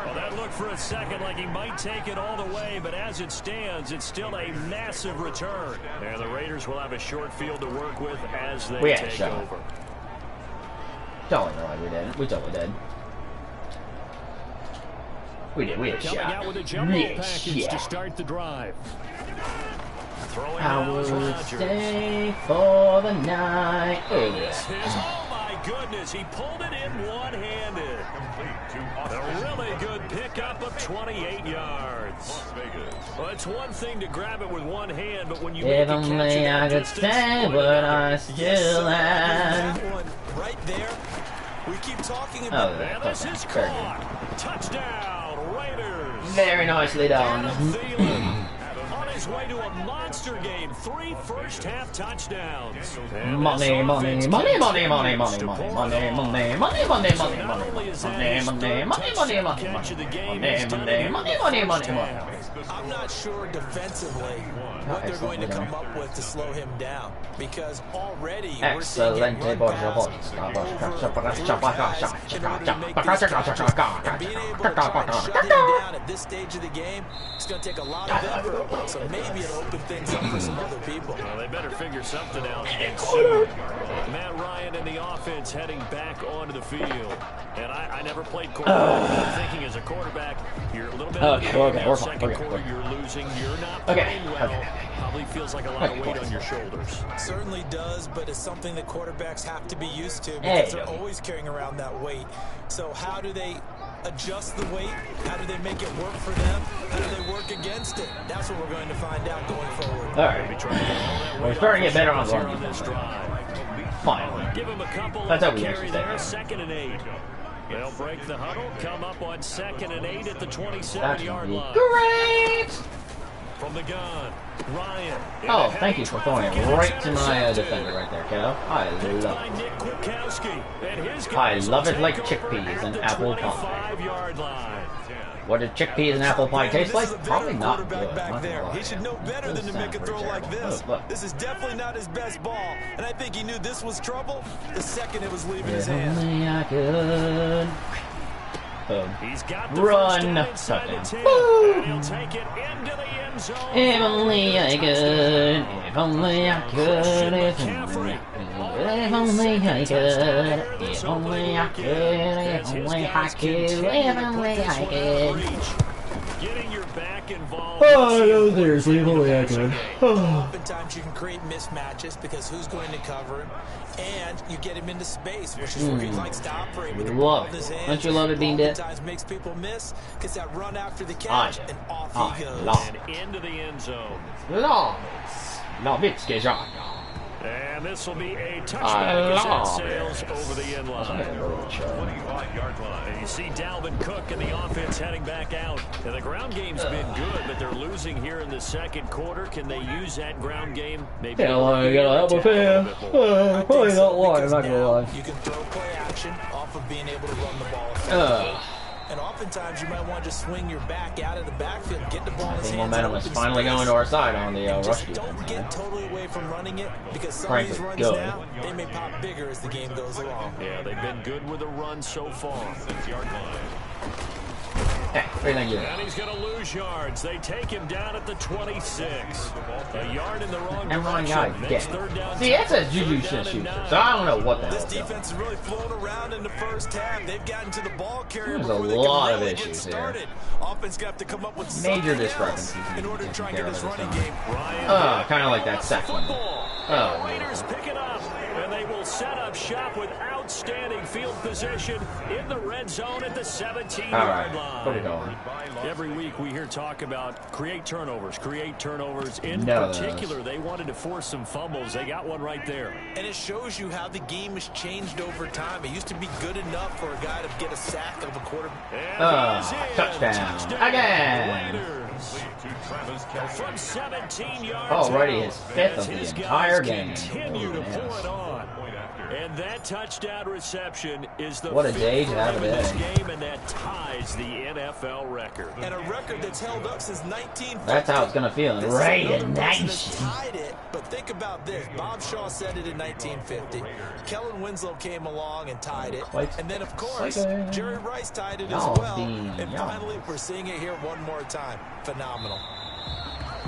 Well, that looked for a second like he might take it all the way, but as it stands, it's still a massive return. And the Raiders will have a short field to work with as they take over. Totally know we did. We totally did. We had a shot. Coming out with a jumbo package to start the drive. Throwing I now is will Rodgers. stay for the night. Oh, Oh my goodness, he pulled it in one-handed. A really good pickup of 28 yards. Well, it's one thing to grab it with one hand, but when you make if a catch only at I that could distance, say what I still am. That one right there. We keep talking Oh, about and this is caught. Touchdown, Raiders. Very nicely done. Adam Thielen on his way to a monster game. 3 first-half touchdowns. And Money, this money, offense money, money, money, continues money, to money, pour money, it on. money, money, money, So money, not money, only is that money, his money, third money, money, touchdown money, catch of the game, money, he's done money, it here in money, the money, first money, half. I'm not sure defensively what they're going to come up with to slow him down, because already we're seeing him Excelente, run past over 3 guys in order to make these catches. And being able to try and shut him down at this stage of the game, it's going to take a lot of effort. So maybe it'll open things up for some other people. Well, they better figure something out soon. Matt Ryan and the offense heading back onto the field. And I never played quarterback. I'm thinking as a quarterback, you're a little bit of a game. We're fine. Second quarter, you're losing. You're not playing well. Probably feels like a lot of weight on your shoulders. Certainly does, but it's something that quarterbacks have to be used to because they're always carrying around that weight. So how do they adjust the weight? How do they make it work for them? How do they work against it? That's what we're going to find out going forward. All right. We're starting to get better on the run. Finally. Give him a couple That's how we carry actually there. stay. 2nd and 8. They'll break the huddle, come up on 2nd and 8 at the That 27-yard should be line. great. From the gun, Ryan. Oh, thank you for throwing it right to my defender right there, kiddo. I love it like chickpeas and apple pie. 25-yard line. What did chickpeas and apple pie taste like? This is a very Probably good not quarterback good. back Not there. gonna lie. He should know better than to make a throw like this. Look. This is definitely not his best ball, and I think he knew this was trouble the second it was leaving his If hands. only I could. He's got the Run. first down inside the 10, Woo. and he'll take it into the end zone. If only I could. If only I could. If only I could. If only I could. If only I could. If only I could. If only I could. Getting your back involved. Oh, no, seriously, if only I could. Oftentimes you can create mismatches because who's going to cover him, and you get him into space, which is where he likes to operate with the ball in his hands. Don't you love it, Bean Dip? Oftentimes makes people miss because that run after the catch, and off he goes. And into the end zone. And this will be a touchback as that sails over the end line. 25-yard line. And you see Dalvin Cook and the offense heading back out. And the ground game's been good, but they're losing here in the second quarter. Can they use that ground game? Maybe I gotta help with him. Probably not lying, I'm not gonna lie. You can throw play action off of being able to run the ball effectively. And oftentimes you might want to just swing your back out of the backfield, get the ball in his hands. Momentum is finally going to our side on the rush defense. Don't get totally away from running it, because some of these runs now, they may pop bigger as the game goes along. Yeah, they've been good with the run so far. 6-yard line. And he's going to lose yards. They take him down at the 26. A yard in the wrong direction. Next third down. See, that's a juju shooter, so I don't know what the hell. This defense is really flown around in the first half. They've gotten to the ball carrier before There's a they lot can of really issues get started. here. Offense got to come up with Major something discrepancies else in order to try and get this running game. game. Kind of like that second. The Raiders pick it up, and they will set up shop with outstanding field position in the red zone at the 17-yard line. Where we going? Every week we hear talk about create turnovers. In particular, they wanted to force some fumbles. They got one right there. And it shows you how the game has changed over time. It used to be good enough for a guy to get a sack of a quarterback. Touchdown. Again. From 17 yards. Already his fifth of the entire game. Continue to pull it on. And that touchdown reception is the what a day to have in this today. game, and that ties the NFL record. And a record that's held up since 1950. That's how it's gonna feel. Raider Nation. Tied it, but think about this. Bob Shaw said it in 1950. Kellen Winslow came along and tied it. And then, of course, Jerry Rice tied it as well. And finally, we're seeing it here one more time. Phenomenal.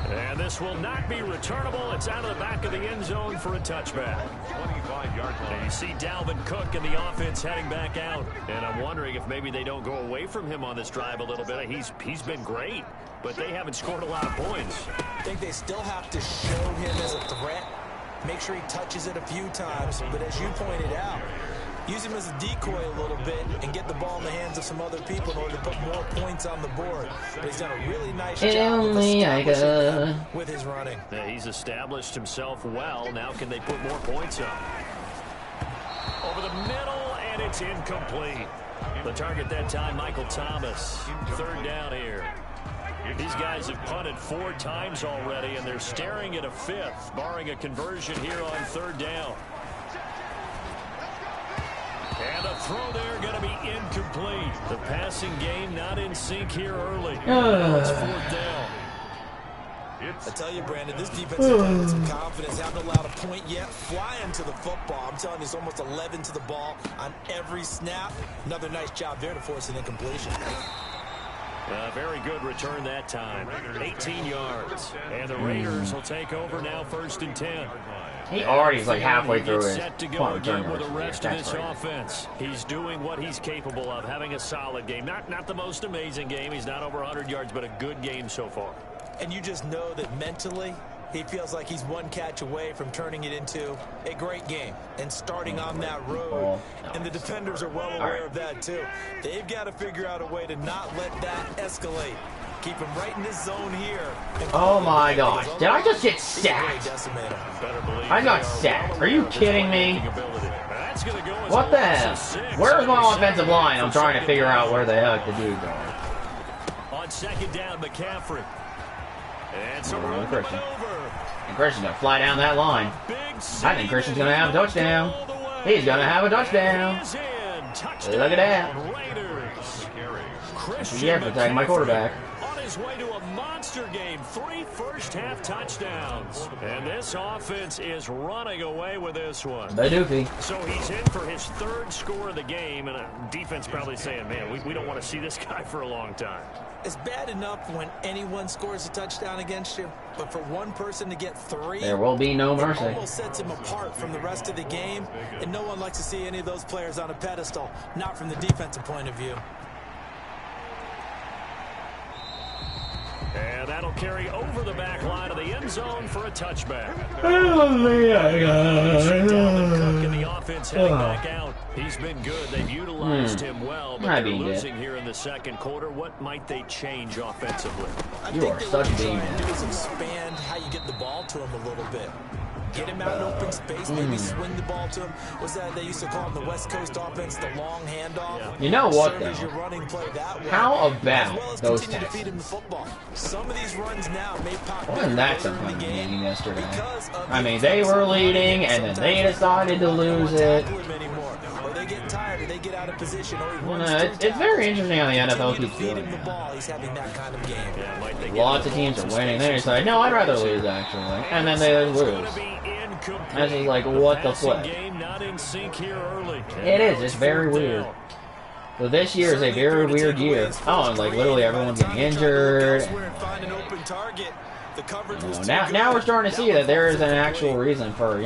And this will not be returnable. It's out of the back of the end zone for a touchback. 25-yard line. And you see Dalvin Cook and the offense heading back out. And I'm wondering if maybe they don't go away from him on this drive a little bit. He's been great, but they haven't scored a lot of points. I think they still have to show him as a threat. Make sure he touches it a few times. But as you pointed out, use him as a decoy a little bit and get the ball in the hands of some other people in order to put more points on the board. But he's done a really nice job with his running. Yeah, he's established himself well. Now can they put more points up? Over the middle, and it's incomplete. The target that time, Michael Thomas. Third down here. These guys have punted 4 times already, and they're staring at a 5th, barring a conversion here on third down. And a throw there going to be incomplete. The passing game not in sync here early. Now it's 4th down. I tell you, Brandon, this defense has got some confidence. Haven't allowed a point yet. Flying to the football. I'm telling you, it's almost 11 to the ball on every snap. Another nice job there to force an incompletion. Very good return that time. 18 yards. And the Raiders will take over now, 1st and 10. He already is like halfway through his set to go again with the rest of this offense. He's doing what he's capable of, having a solid game. Not the most amazing game. He's not over 100 yards, but a good game so far. And you just know that mentally, he feels like he's one catch away from turning it into a great game and starting on that road. And the defenders are well aware of that, too. They've got to figure out a way to not let that escalate. Keep him right in this zone here. Oh, my gosh. Did I just get sacked? I got sacked. Are you kidding me? What the hell? Where's my offensive line? I'm trying to figure out where the heck the dude going. On second down, McCaffrey. And so we're Christian. And Christian's going to fly down that line. I think Christian's going to have a touchdown. He's going to have a touchdown. Look at that. Christian for tagging my quarterback. his way to a monster game. 3 first-half touchdowns. And this offense is running away with this one. Badoofy. So he's in for his 3rd score of the game, and defense probably saying, man, we don't want to see this guy for a long time. It's bad enough when anyone scores a touchdown against you, but for one person to get 3, there will be no mercy. It almost sets him apart from the rest of the game, and no one likes to see any of those players on a pedestal, not from the defensive point of view. And that'll carry over the back line of the end zone for a touchback. Cook in the offense heading back out. He's been good. They've utilized him well, but they're losing here in the second quarter. What might they change offensively? You are such a baby. Do is expand how you get the ball to him a little bit. Get him out in open space, maybe swing the ball to him. What's that they used to call in the West Coast offense, the long handoff? Yeah. You know what, though? How about those Texans? Some of these runs now may pop. Wasn't that something game yesterday? I mean, they were leading, and then they decided to lose it. They get tired, or they get out of position, or it's very interesting how the NFL keeps doing it. He's having that kind of game. Lots of teams are winning. They decide, no, I'd rather lose, actually. And then they lose. That's just like, what the flip? It is. It's very weird. So this year is a very weird year. Oh, and like literally everyone's getting injured. And, now we're starting to see that there is an actual reason for,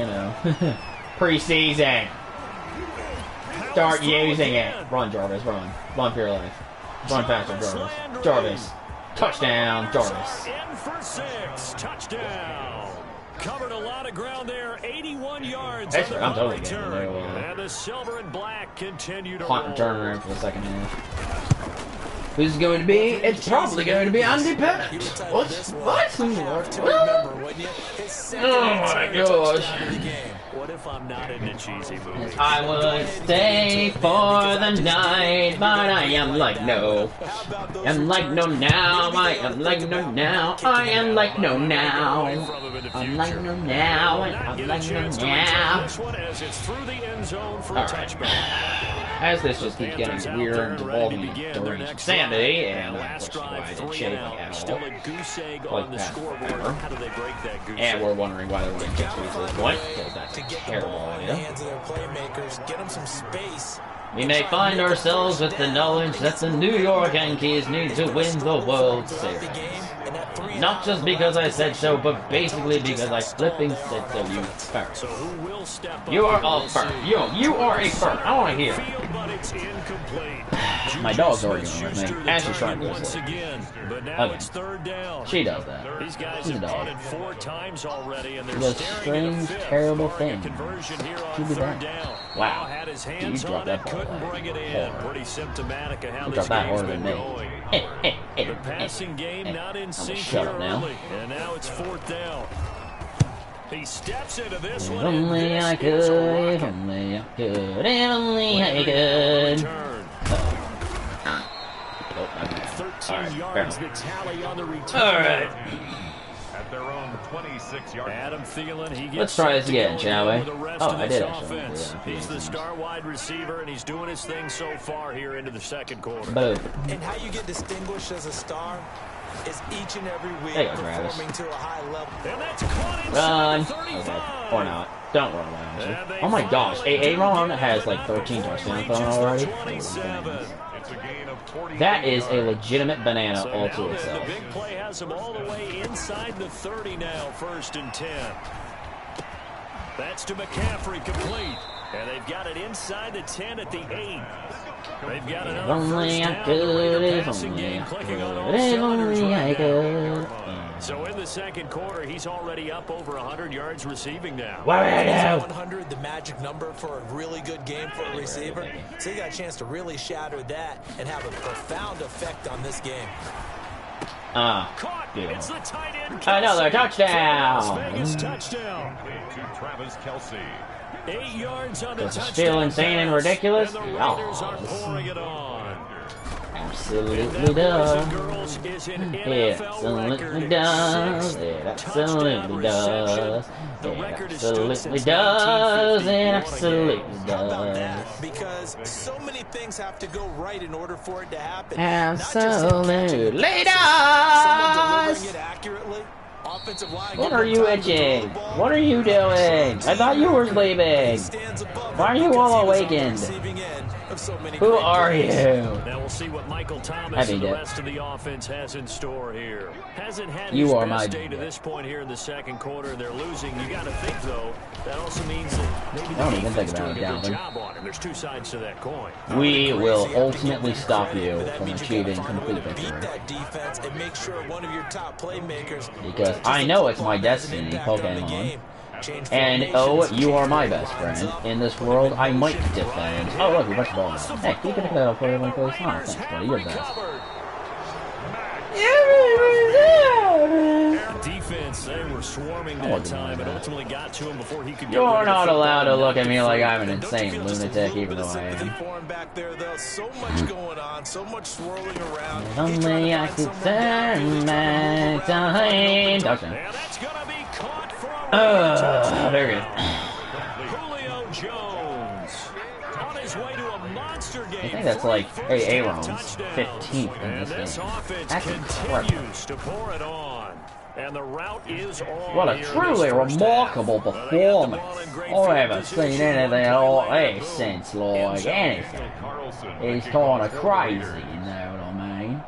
preseason. Start using it. Run, Jarvis, run. Run for your life. Run faster, Jarvis. Jarvis. Touchdown, Jarvis. In for 6. Touchdown. Covered a lot of ground there. 81 yards. I'm totally getting it. And the silver and black continue to punt return around for the second half. Who's it going to be? It's probably going to be Independent. What? What? Oh my gosh. What if I'm not in the cheesy movie? I would stay for the night, but I am like no. I'm like no now. I am like no now. I am like no now. I'm like no now. I'm like no now. As this just keeps getting weirder and devolving during insanity, and that's why I didn't shave at all. Like that forever. And we're wondering why they're winning 6 weeks at this point, because that's a terrible idea. We may find ourselves with the knowledge that the New York Yankees need to win the World Series. Not just because I said so, but basically because I flipping said so, you fart. You are a fart. You are a fart. I want to hear. My dog's arguing with me. And she's trying to whistle. Okay. She does that. She's a dog. She does strange, terrible things. She be that. Wow. Dude, you dropped that ball. Pretty symptomatic of how you this dropped that game's harder than been me. going. The passing game not in sync here early, and now it's 4th down. He steps into this one. If only I could, if only I could, if only I could. 13 yards the tally on the return. Alright. At their own 26-yard. Adam Thielen, he gets Let's try this again, shall we? Oh, I did actually. He's the star wide receiver, and he's doing his thing so far here into the second quarter. Boom. And how you get distinguished as a star is each and every week performing to a high level. And that's caught run. Okay. Or not. Don't run away. Oh my gosh. Aaron has like 13 touchdowns already. That is a legitimate banana all to itself. The big play has him all the way inside the 30 now, 1st and 10. That's to McCaffrey, complete. And they've got it inside the 10 at the 8. They've got another first down. The passing game clicking on all cylinders. So in the second quarter, he's already up over 100 yards receiving now. 100, the magic number for a really good game for a receiver. So he got a chance to really shatter that and have a profound effect on this game. Caught. It's the tight end. Another touchdown. Vegas touchdown. To Travis Kelce. 8 yards on the touchdown. Does it feel insane and ridiculous? And the Raiders are pouring it on. absolutely does. It absolutely does. It absolutely does. It absolutely does. It absolutely does. Because so many things have to go right in order for it to happen. Absolutely does. Someone delivering it accurately. Offensive line. What are you itching? What are you doing? I thought you were sleeping. Why are you all awakened? Who are you? Now we'll see what Michael Thomas and the rest of the offense has in store here. Hasn't had his best day to this point here in the second quarter. They're losing. You got to think though, that also means that maybe the defense doing a good job on him. There's two sides to that coin. We will ultimately stop you from achieving complete victory. And make sure one of your top playmakers, because I know it's my destiny, Pokemon. And oh, you are my best friend. In this world, I might defend. Oh, look, we bunch of balls. Hey, you can play for one place. Oh, thanks, buddy. You're the best. Defense, they were swarming that time and ultimately got to him before he could. You're not allowed to look at me like I'm an insane lunatic, even though I am. Back there, though, so much going on, so much swirling around. Only I could turn back time. Touchdown. That's gonna be caught for very good. Julio Jones on his way to a monster game. I think that's like Aaron's 15th in this game. That's incredible. To pour it on. And the route is on. What a truly remarkable performance. I haven't seen anything like this since, like, anything. He's kind of crazy, you know what I mean?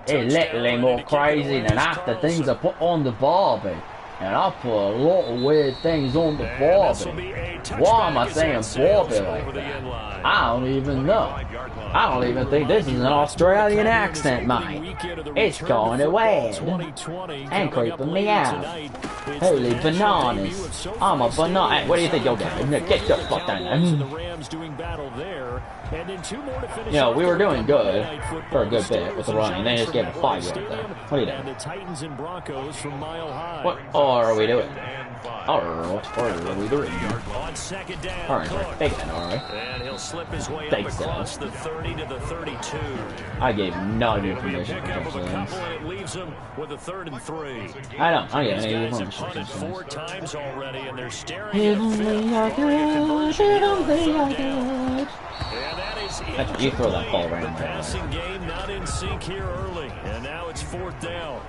It's literally more crazy than half the things I put on the Barbie. And I put a lot of weird things on the Barbie. Why am I saying Barbie like that? I don't even know. I don't even think this is an Australian accent, mate. It's kind of weird. And creeping me out. Holy bananas. I'm a banana. Hey, what do you think you're doing? Get your fuck down there. You know, we were doing good for a good bit with the running. They just gave a 5 right there. What are you doing? What are we doing? What are we doing? Alright, we're faking, alright. And he'll slip his way up across the 30 to the 32. I gave no information. It leaves him with a 3rd and 3. I don't get any information. 4 times already, and they're staring at you throw that ball right in there. Passing game not in sync here early, and now it's 4th down.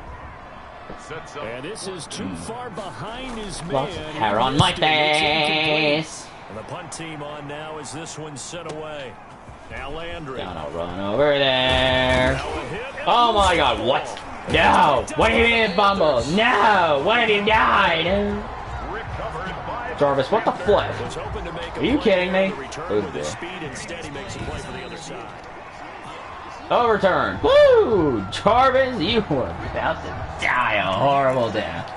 And this is too far behind his man. Lots of hair on my face. And the punt team on now as this one's sent away. Now Landry. Gonna run over there. Oh my God! What? No! What if he didn't fumble? No! What if he died? Jarvis, what the flip? Are you kidding me? Overturn. Woo! Jarvis, you were about to die a horrible death.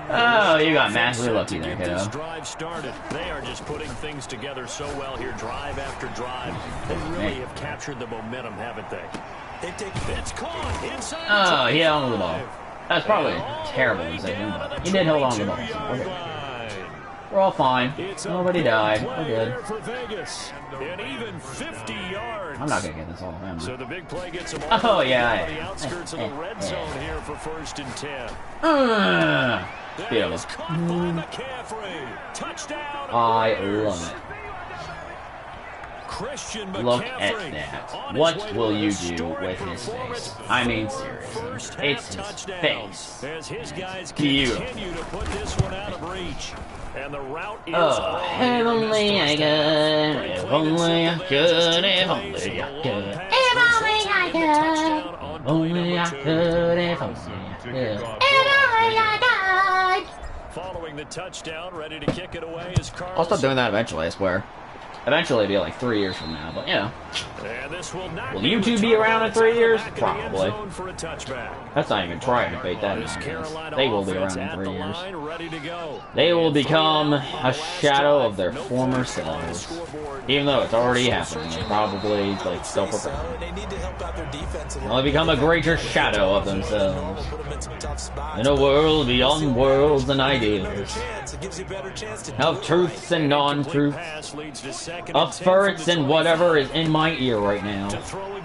Oh, you got massively lucky there, kiddo. Drive started. They are just putting things together so well here, drive after drive. They really have captured the momentum, haven't they? It's caught inside. Oh, he held on to the ball. That's probably a terrible decision, but he did hold on to the ball. So okay. We're all fine. Nobody died. We're good. And even 50 yards. I'm not gonna get this all down. So the big play gets him oh yeah. The outskirts of the red zone here for 1st and 10. Beautiful. Touchdown. I love it. Look at that. What will you do with his face? I mean, seriously. It's his face. As his guys beautiful. Continue to put this one out of reach. And the route is if only I could, if only I could, if only I could, if only I could, if only I could, if only I could, if only I could. Following the touchdown, ready to kick it away is Cardinals. I'll stop doing that eventually, I swear. Eventually, it'll be like 3 years from now, but you know. Will you two be around in 3 years? Probably. That's not even trying to bait that in. They will be around in 3 years. They will become a shadow of their former selves. Even though it's already happening, they're probably like still preparing. They'll become a greater shadow of themselves. In a world beyond worlds and ideals. Of truths and non-truths. second Up spurts and whatever is in my ear right now.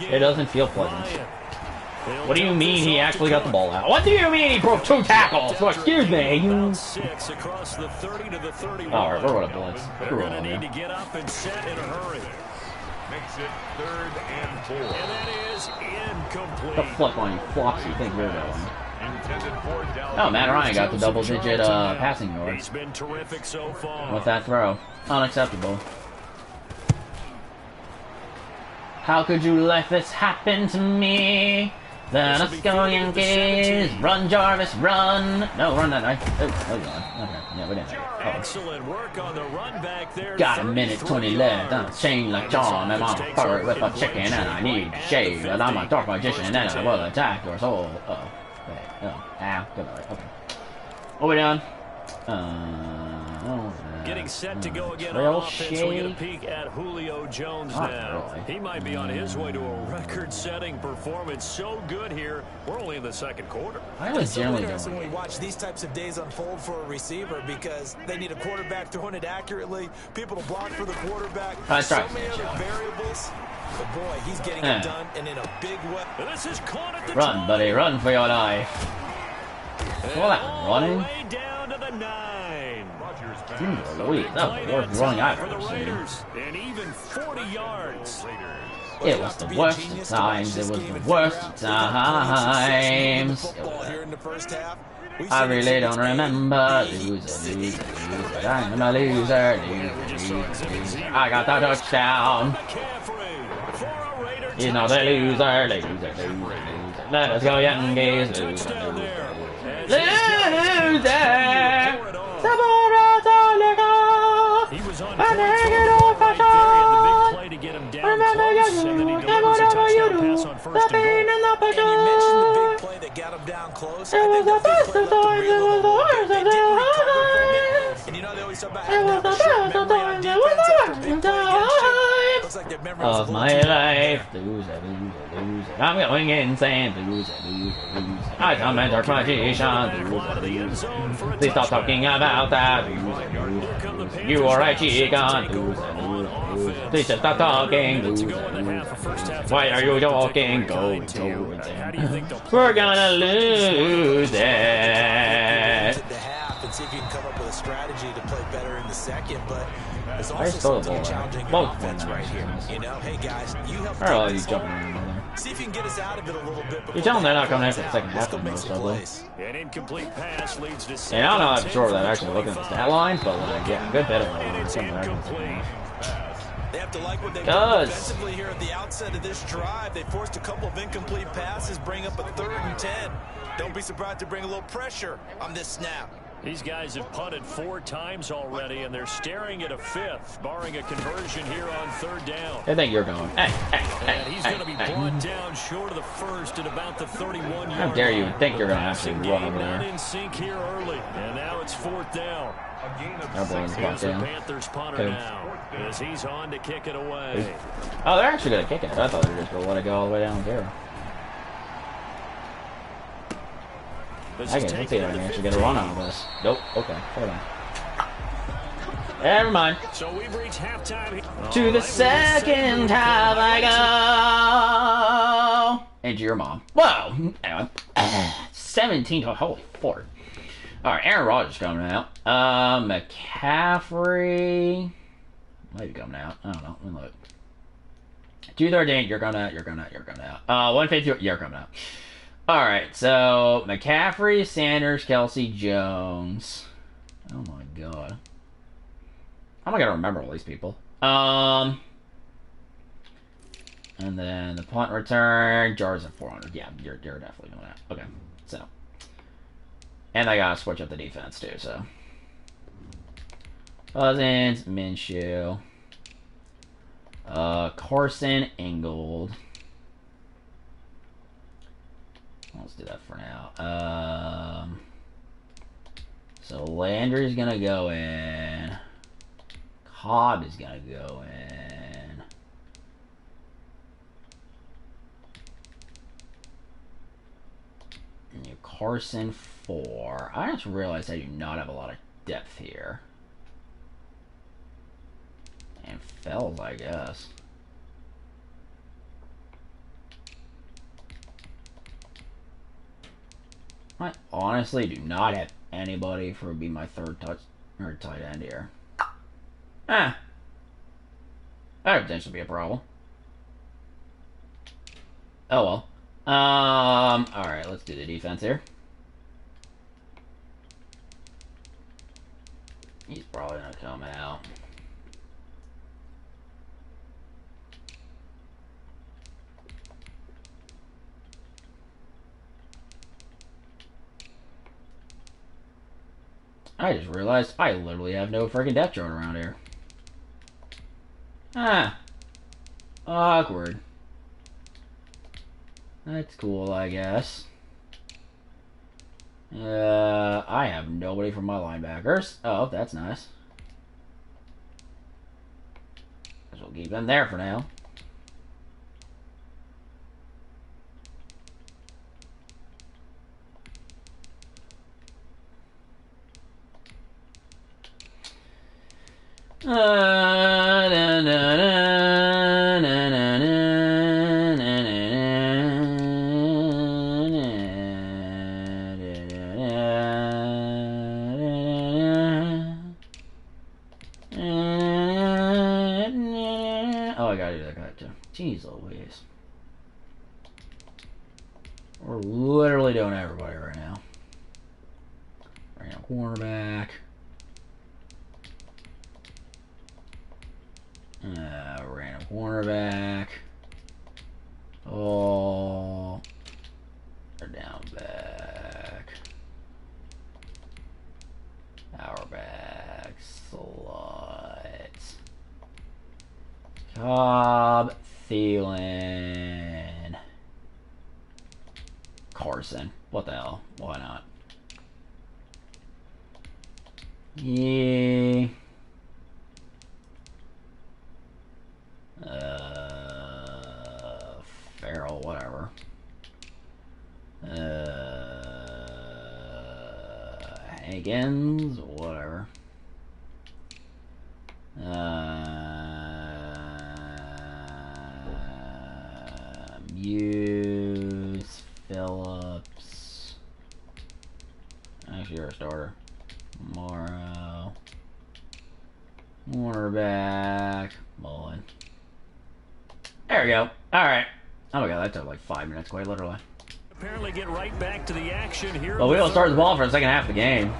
It doesn't feel pleasant. What do you mean he actually got the ball out? What do you mean he broke 2 tackles? So excuse me. Alright, we're going to blitz. They're going to need to get up and set in a hurry. Makes it 3rd and 4. And that is incomplete. The flip on you flops you think you're going. Intended for Dallas. Oh, Matt Ryan got the double-digit passing yards. He's been terrific so far. With that throw. Unacceptable. How could you let this happen to me? Then us go Yankees. Run, Jarvis, run. No, run that night. Oh, hold on. Okay, yeah, we didn't make it. Oh. Excellent work on the run back there. Got a minute 20 left. I'm chained like John. I'm on a fire with a chicken and I need shade. But I'm a dark magician and I will attack your soul. Uh-oh. Wait. Oh. Ow. Good. Okay. What we doing? Getting set to go again real on offense. We get a peek at Julio Jones now. Really. He might be on his way to a record-setting performance. So good here. We're only in the second quarter. I was generally interesting doing when we watch these types of days unfold for a receiver because they need a quarterback throwing it accurately, people to block for the quarterback, so many other variables. But boy, he's getting it done and in a big way. This is caught at the run, top. buddy, run for your life. All that running. Way down to the 9. Louise, that was the worst running I've For the ever seen. Raiders, and even 40 yards. It was the worst of times. It was the worst of times. I really don't remember. Loser. I'm a loser. I got the touchdown. He's not a loser. Let us go, Yankees. Loser. He was on right there in the big play to get him down close, and then he delivers a touchdown pass on 1st and goal. And you mentioned the big play that got him down close. I think that big play left the real little bit. They didn't recover from it. And you know they always talk about having a short memory on defense after a big play against you. Looks like their memory was a Of little my too bad. life, loser. I'm going insane, loser. I come and dark magician, loser. Please stop talking about that, loser. You are a chicken, loser. Please just stop talking, loser. Why are you talking? Go insane. We're gonna lose it. To the half and see if you can come up with a strategy to play better in the second, but there's also something challenging your offense right here. You know, hey guys, you help Where are take you this jumping over. in there? See if you can get us out of it a little bit. You tell them they're not coming after the second half of Let's most go of make them. some plays. An incomplete pass leads to And I don't know if sure that actually looking at the stat lines, but like, yeah, good bit of and it's incomplete. They have to like what they've Does. done defensively here at the outset of this drive. They forced a couple of incomplete passes, bring up a 3rd and 10. Don't be surprised to bring a little pressure on this snap. These guys have punted 4 times already, and they're staring at a 5th, barring a conversion here on 3rd down. I think you're going. Hey. And he's going to be brought down short of the 1st at about the 31-yard line. How dare you think you're going to actually run over Not there? in sync here early, and now it's 4th down. That boy's Here's the down. Panthers punter Two. now, as he's on to kick it away. Oh, they're actually going to kick it. I thought they were just going to let it go all the way down there. I can see if I can actually get a run out of this. Nope. Okay. Hold on. Never mind. So we've reached halftime. To the second half I go. And your mom. Whoa. Anyway. 17. Holy fort. Alright, Aaron Rodgers coming out. McCaffrey. Might be coming out. I don't know. Let me look. 213. You're coming out. 152. You're coming out. Alright, so McCaffrey, Sanders, Kelsey, Jones. Oh my god. How am I gonna remember all these people? And then the punt return, Jars at 400. Yeah, you're definitely doing that. Okay, so. And I gotta switch up the defense too, so. Cousins, Minshew. Carson, Ingold. Let's do that for now. So Landry's gonna go in. Cobb is gonna go in. And you Carson 4. I just realized I do not have a lot of depth here. And Fells, I guess. I honestly do not have anybody for be my third tight end here. Ah. That would potentially be a problem. Oh well. Alright, let's do the defense here. He's probably not coming out. I just realized I literally have no freaking depth chart around here. Ah. Awkward. That's cool, I guess. I have nobody from my linebackers. Oh, that's nice. Guess we'll keep them there for now. Oh, I gotta do that guy too. Jeez Louise. We're literally doing everybody right now. Random cornerback. Random cornerback. Oh. They're down back. Our back. Slots. Cobb. Thielen. Carson. What the hell? Why not? Yeah. Farrell, whatever. Hankins, whatever. Muse, Phillips. Actually, you're a starter. Morrow. Cornerback. Mullen. There we go. Alright. Oh my god, that took like 5 minutes, quite literally. Apparently get right back to the action here. Well, we don't start the ball for the second half of the game.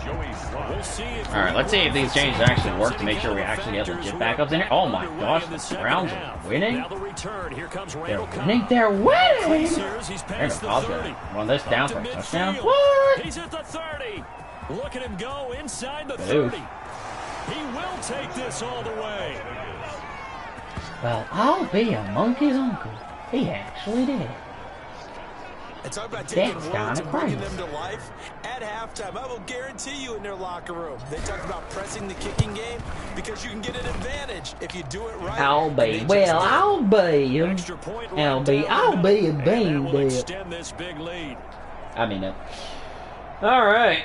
We'll see if Alright, let's see if these changes actually work to make sure we actually get legit backups in here. Oh my gosh, the Browns are winning. Now the return. Here comes Randall They're winning. They're winning! He's past the 30. Run this down for a touchdown. Midfield. What? He's at the 30. Look at him go inside the Oof. 30. He will take this all the way. Well, I'll be a monkey's uncle. He actually did. It's all about taking That's words kinda and bringing crazy. them to life. At halftime, I will guarantee you in their locker room, they talked about pressing the kicking game because you can get an advantage if you do it right. I'll be. Well, I'll be. Extra point right I'll be. down I'll the be a middle, and that bean will dip. extend this big lead. I mean it. Alright.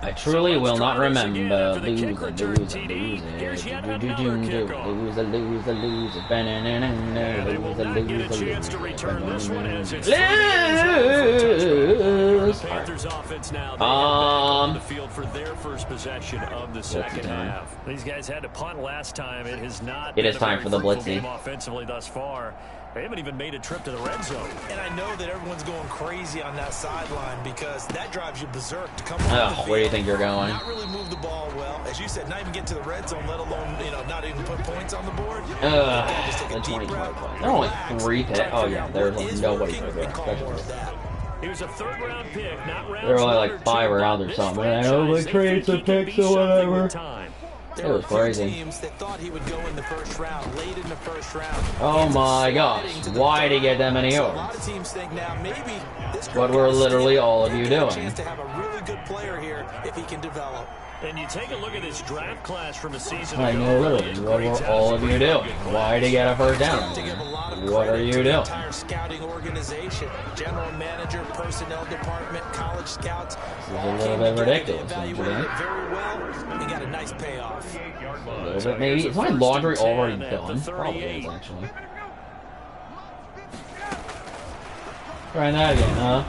I truly will not remember lose. Panthers offense now. They on the field for their first possession of the second half. These guys had to punt last time. It has not. It is time for the blitzing. Offensively thus far. They haven't even made a trip to the red zone. And I know that everyone's going crazy on that sideline because that drives you berserk to come on the field. Where do you think you're going? Not really move the ball well. As you said, not even get to the red zone, let alone, not even put points on the board. Just take a deep route. There are only 3 picks. Oh yeah, there's like nobody for there. He was a third-round pick, not round. There were only like 5 rounds or something. I know like trades and picks or whatever. It was crazy. Teams that thought he would go in the first round, late in the first round. Oh my gosh, why did he get that many A yards? lot of teams think now maybe this What were literally all of you doing? chance to have a really good player here if he can develop. And you take a look at this draft class from a season ago. I know, literally, what were all of you doing? Why did you get a first down? What are you doing? Entire scouting organization, general manager, personnel department, college scouts. This is a little bit ridiculous, don't you Very think? well. They got a nice payoff. A little bit, maybe. Is my laundry already done? Probably is, actually. Trying that again, huh?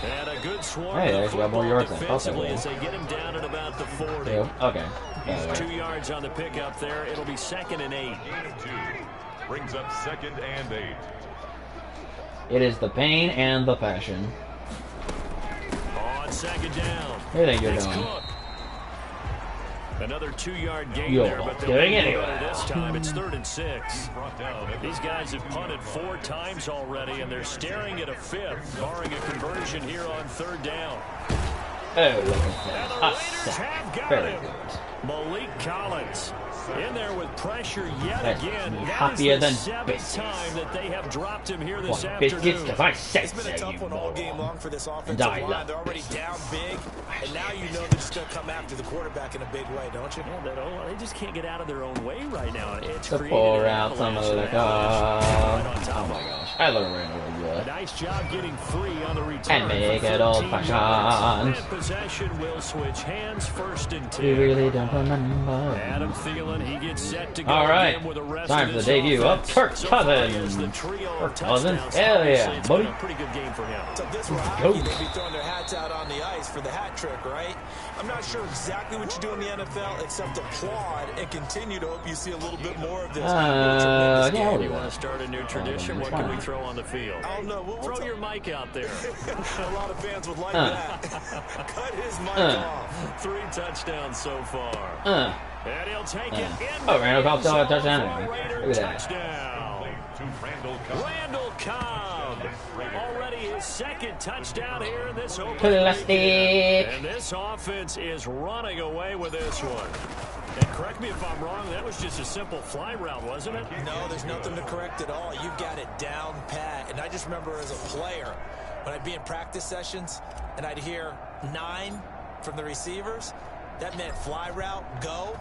And a good swarm Hey, of there's got more yards than I thought defensively they as they get him down at about the 40. Yep. Okay. He's 2 yards on the pickup there. It'll be 2nd and 8. Gain of 2. Brings up 2nd and 8. It is the pain and the passion. On 2nd down. Who do you think you're It's doing? Cook. Another 2-yard gain You're there, but they'll doing be it better anyway. this time. It's 3rd and 6. These guys have punted 4 times already, and they're staring at a 5th, barring a conversion here on 3rd down. Oh, look And at the that. Raiders have got Very him. good. Malik Collins in there with pressure yet That's again. That happier is the than 7th biscuits. time that they have dropped him here this What, biscuits? afternoon. Because I said It's been so, a tough you one all game moron. long for this offensive Die line. love They're already down big, and now you know they're just going to come after the quarterback in a big way, don't you? Yeah, they just can't get out of their own way right now. It's To created pour an out some of avalanche the and avalanche right on top Oh of my it. gosh. I literally ran over A good. nice job getting free on the return. And make for it old 13 yards. fashioned. And possession will switch hands, 1st and 10. You really don't remember. Adam Thielen, he gets set to go All right. again with the rest Time of for the this debut of offense. Kirk So far, he has Cousins. the trio of Kirk Cousins? touchdowns. Hell yeah, Obviously, it's buddy. been a pretty good game for him. So if this were hockey, they'd be throwing their hats out on the ice for the hat trick, right? I'm not sure exactly what you do in the NFL except applaud and continue to hope you see a little bit more of this. Yeah, You we want to start a new tradition? What can we throw on the field? I don't know. We'll Throw your mic out there. a lot of fans would like that. Cut his mic off. 3 touchdowns so far. And he'll take it in. Oh, Randall Cobb still had a touchdown For a anyway. Raider Look at that. touchdown. To Randall Cobb. Randall Cobb. Already his 2nd touchdown here in this opening. Plastic. And this offense is running away with this one. And correct me if I'm wrong, that was just a simple fly route, wasn't it? No, there's nothing to correct at all. You've got it down pat. And I just remember as a player, when I'd be in practice sessions and I'd hear 9 from the receivers, that meant fly route, go,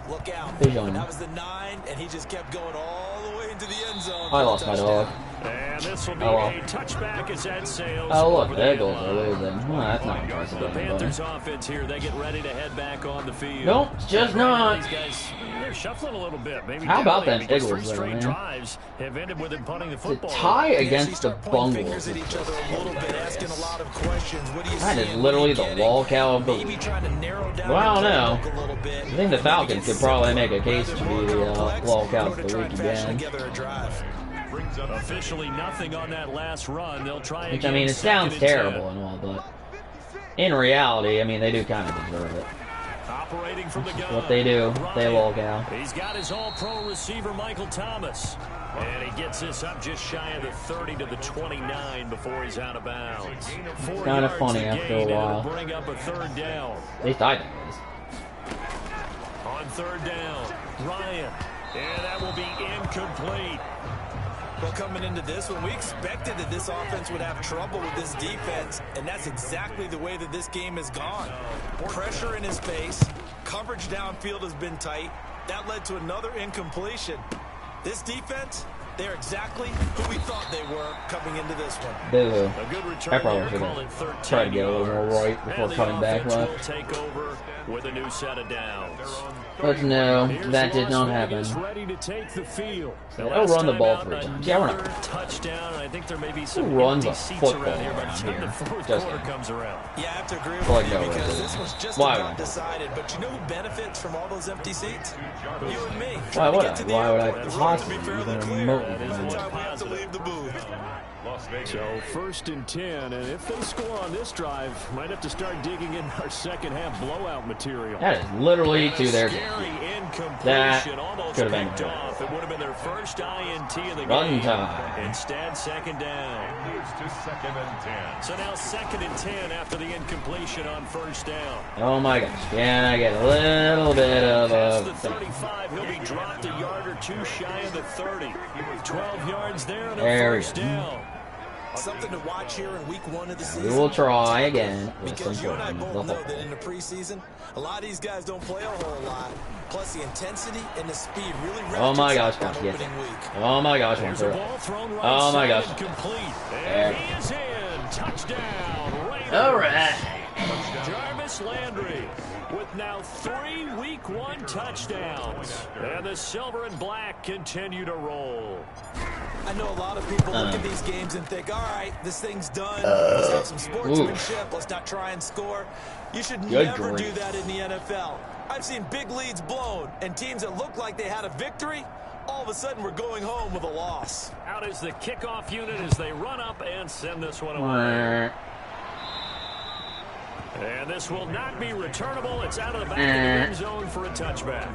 look out. Vision. That was the 9, and he just kept going all the way into the end zone. I lost my dog. And this will be Oh, well. a touchback as that sails. Oh, look, over the the Eagles are end line. losing. Well, that's not impressive. The anybody. Panthers offense here, they get ready to head back on the field. Nope, it's just Right now, not. These guys, they're shuffling a little bit. Maybe How about doubting them because Eagles, 3 though, straight man? drives have ended with them punting the To football. tie Yes, you against the start pointing Bungles. fingers at each other a little bit, asking a lot of questions. What do you That see? is literally the walkout of the Maybe trying to narrow down Well, I don't the know. playbook a little bit. I think the Falcons could probably make a case to be the walkout of the week again. Together a drive. Brings up Officially nothing on that last run. They'll try Which, I again, mean, it 2nd sounds and 10. terrible and all, but in reality, I mean, they do kind of deserve it. Operating from the gun. What they do, they Ryan. walk out. He's got his all-pro receiver, Michael Thomas. And he gets this up just shy of the 30 to the 29 before he's out of bounds. 4 Kinda yards funny a after a gain, and it'll while. bring up a 3rd down. At least I think it is. On 3rd down, Ryan. And that will be incomplete. Well, coming into this one, we expected that this offense would have trouble with this defense, and that's exactly the way that this game has gone. Pressure in his face, coverage downfield has been tight. That led to another incompletion. This defense, they're exactly who we thought they were coming into this one. Boo. A good I return probably there, should call it have 13 tried to get a little more yards. right before And the cutting back offense left. will take over with a new set of downs. But no, Here's that did not Las happen. Vegas ready to take the field. The They'll last run the time ball out, 3 times. Yeah, we're not. another touchdown, and I think there may be Who some runs empty a seats football around here by the around time here? the 4th Just quarter kidding. comes around. Yeah, I have to agree with Like, you no way, because dude. this was just Why about would I? decided. But you know who benefits from all those empty seats? You and me. Why Trying to would get I? to the Why would I airport. The road to be possibly fairly even clear. remote That is Every one time we have to positive. leave the booth. Las Vegas. So 1st and 10, and if they score on this drive, might have to start digging in our second half blowout material. That is literally And to a their scary That incompletion, almost could have been picked good. off. It would have been their first INT of the Run game. time. Instead, 2nd down. Moves to 2nd and 10. So now 2nd and 10 after the incompletion on 1st down. Oh my gosh, can I get a little bit of Past the a... 35, he'll be dropped a yard or two shy of the 30. 12 yards there and a There we 1st go. down. Something to watch here in week 1 of the season. We will try again. Because you and I both know that in the preseason, a lot of these guys don't play a whole lot. Plus, the intensity and the speed really ratchets oh my gosh, up on opening week. Oh my gosh, one through. Oh my gosh. There he is in. Touchdown. Raiders. All right. Jarvis Landry with now 3 week 1 touchdowns. And the silver and black continue to roll. I know a lot of people look at these games and think, all right, this thing's done. Let's have some sportsmanship. Let's not try and score. You should never do that in the NFL. I've seen big leads blown, and teams that look like they had a victory, all of a sudden we're going home with a loss. Out is the kickoff unit as they run up and send this one away. And this will not be returnable. It's out of the back of the end zone for a touchback.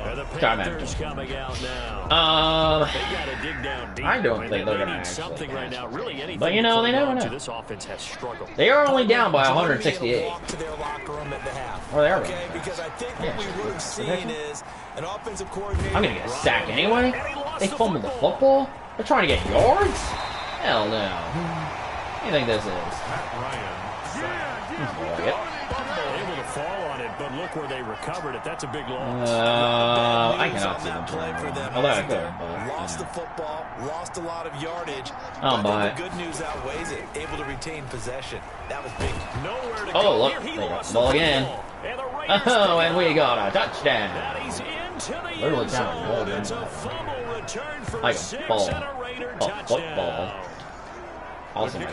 And the Panthers coming out now. They got to dig down deep. I don't think they're going to actually something right now. Really anything. But you know, they never know. This offense has struggled. They are only down by 168. To their locker room at the half. Or they are. Okay, because I think what we would have seen is an offensive coordinator. I'm going to get a sack anyway. They fumbled the football. They're trying to get yards. Hell no. What do you think this is? Able to fall on it, but look where they recovered it. That's a big loss. I cannot see them playing for them. Although I could, but lost the football, lost a lot of yardage. But the good news outweighs it. Able to retain possession. That was big. Nowhere to go. Look, they got the ball again. And we got a touchdown. He's into the literally end zone. It's a fumble return for a 6 and a Raider touchdown. Football. Awesome.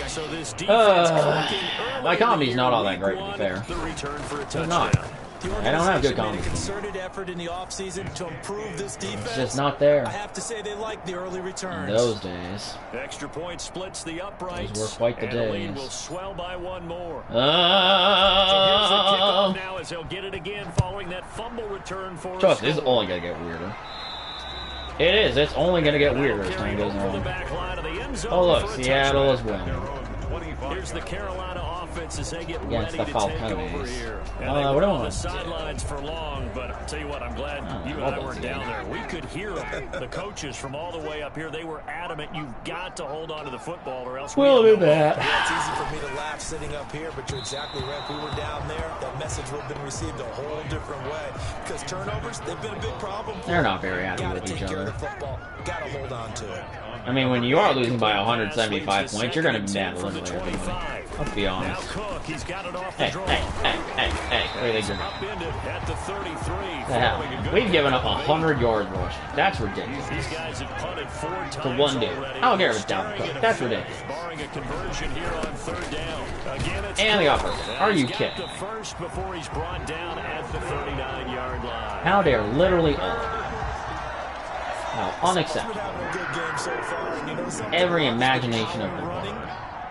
So this my comedy's not all that great, to be fair. It's not. I don't have good comedy. Concerted effort in the offseason to improve this defense. It's just not there. I have to say they like the early returns. In those days. Extra point splits the uprights. Those were quite the days. The lead days. will swell by 1 more. So here's the kickoff now as they'll get it again following that fumble return for Trust, this is only going to get weirder. It is. It's only going to get weirder as time goes on. Oh, look. Seattle is winning. Here's the Carolina offense as they get Against ready the to take over Falcons. here. What do I want the sidelines for long, but I'll tell you what, I'm glad you and I weren't down there. We could hear the coaches from all the way up here. They were adamant. You've got to hold on to the football or else we'll do that. Yeah, it's easy for me to laugh sitting up here, but you're exactly right. If we were down there, that message would have been received a whole different way. Because turnovers, they've been a big problem. They're not very happy with each other. Got to hold on to it. I mean, when you are losing by 175 points, you're going to be mad a little bit. Let's be honest. Hey, what do you think you're doing? We've given up 100 yards rush. That's ridiculous. To one dude. I don't care if it's down the cook. That's ridiculous. And they got first. Are you kidding? How dare literally all. How unacceptable. Every imagination of the world.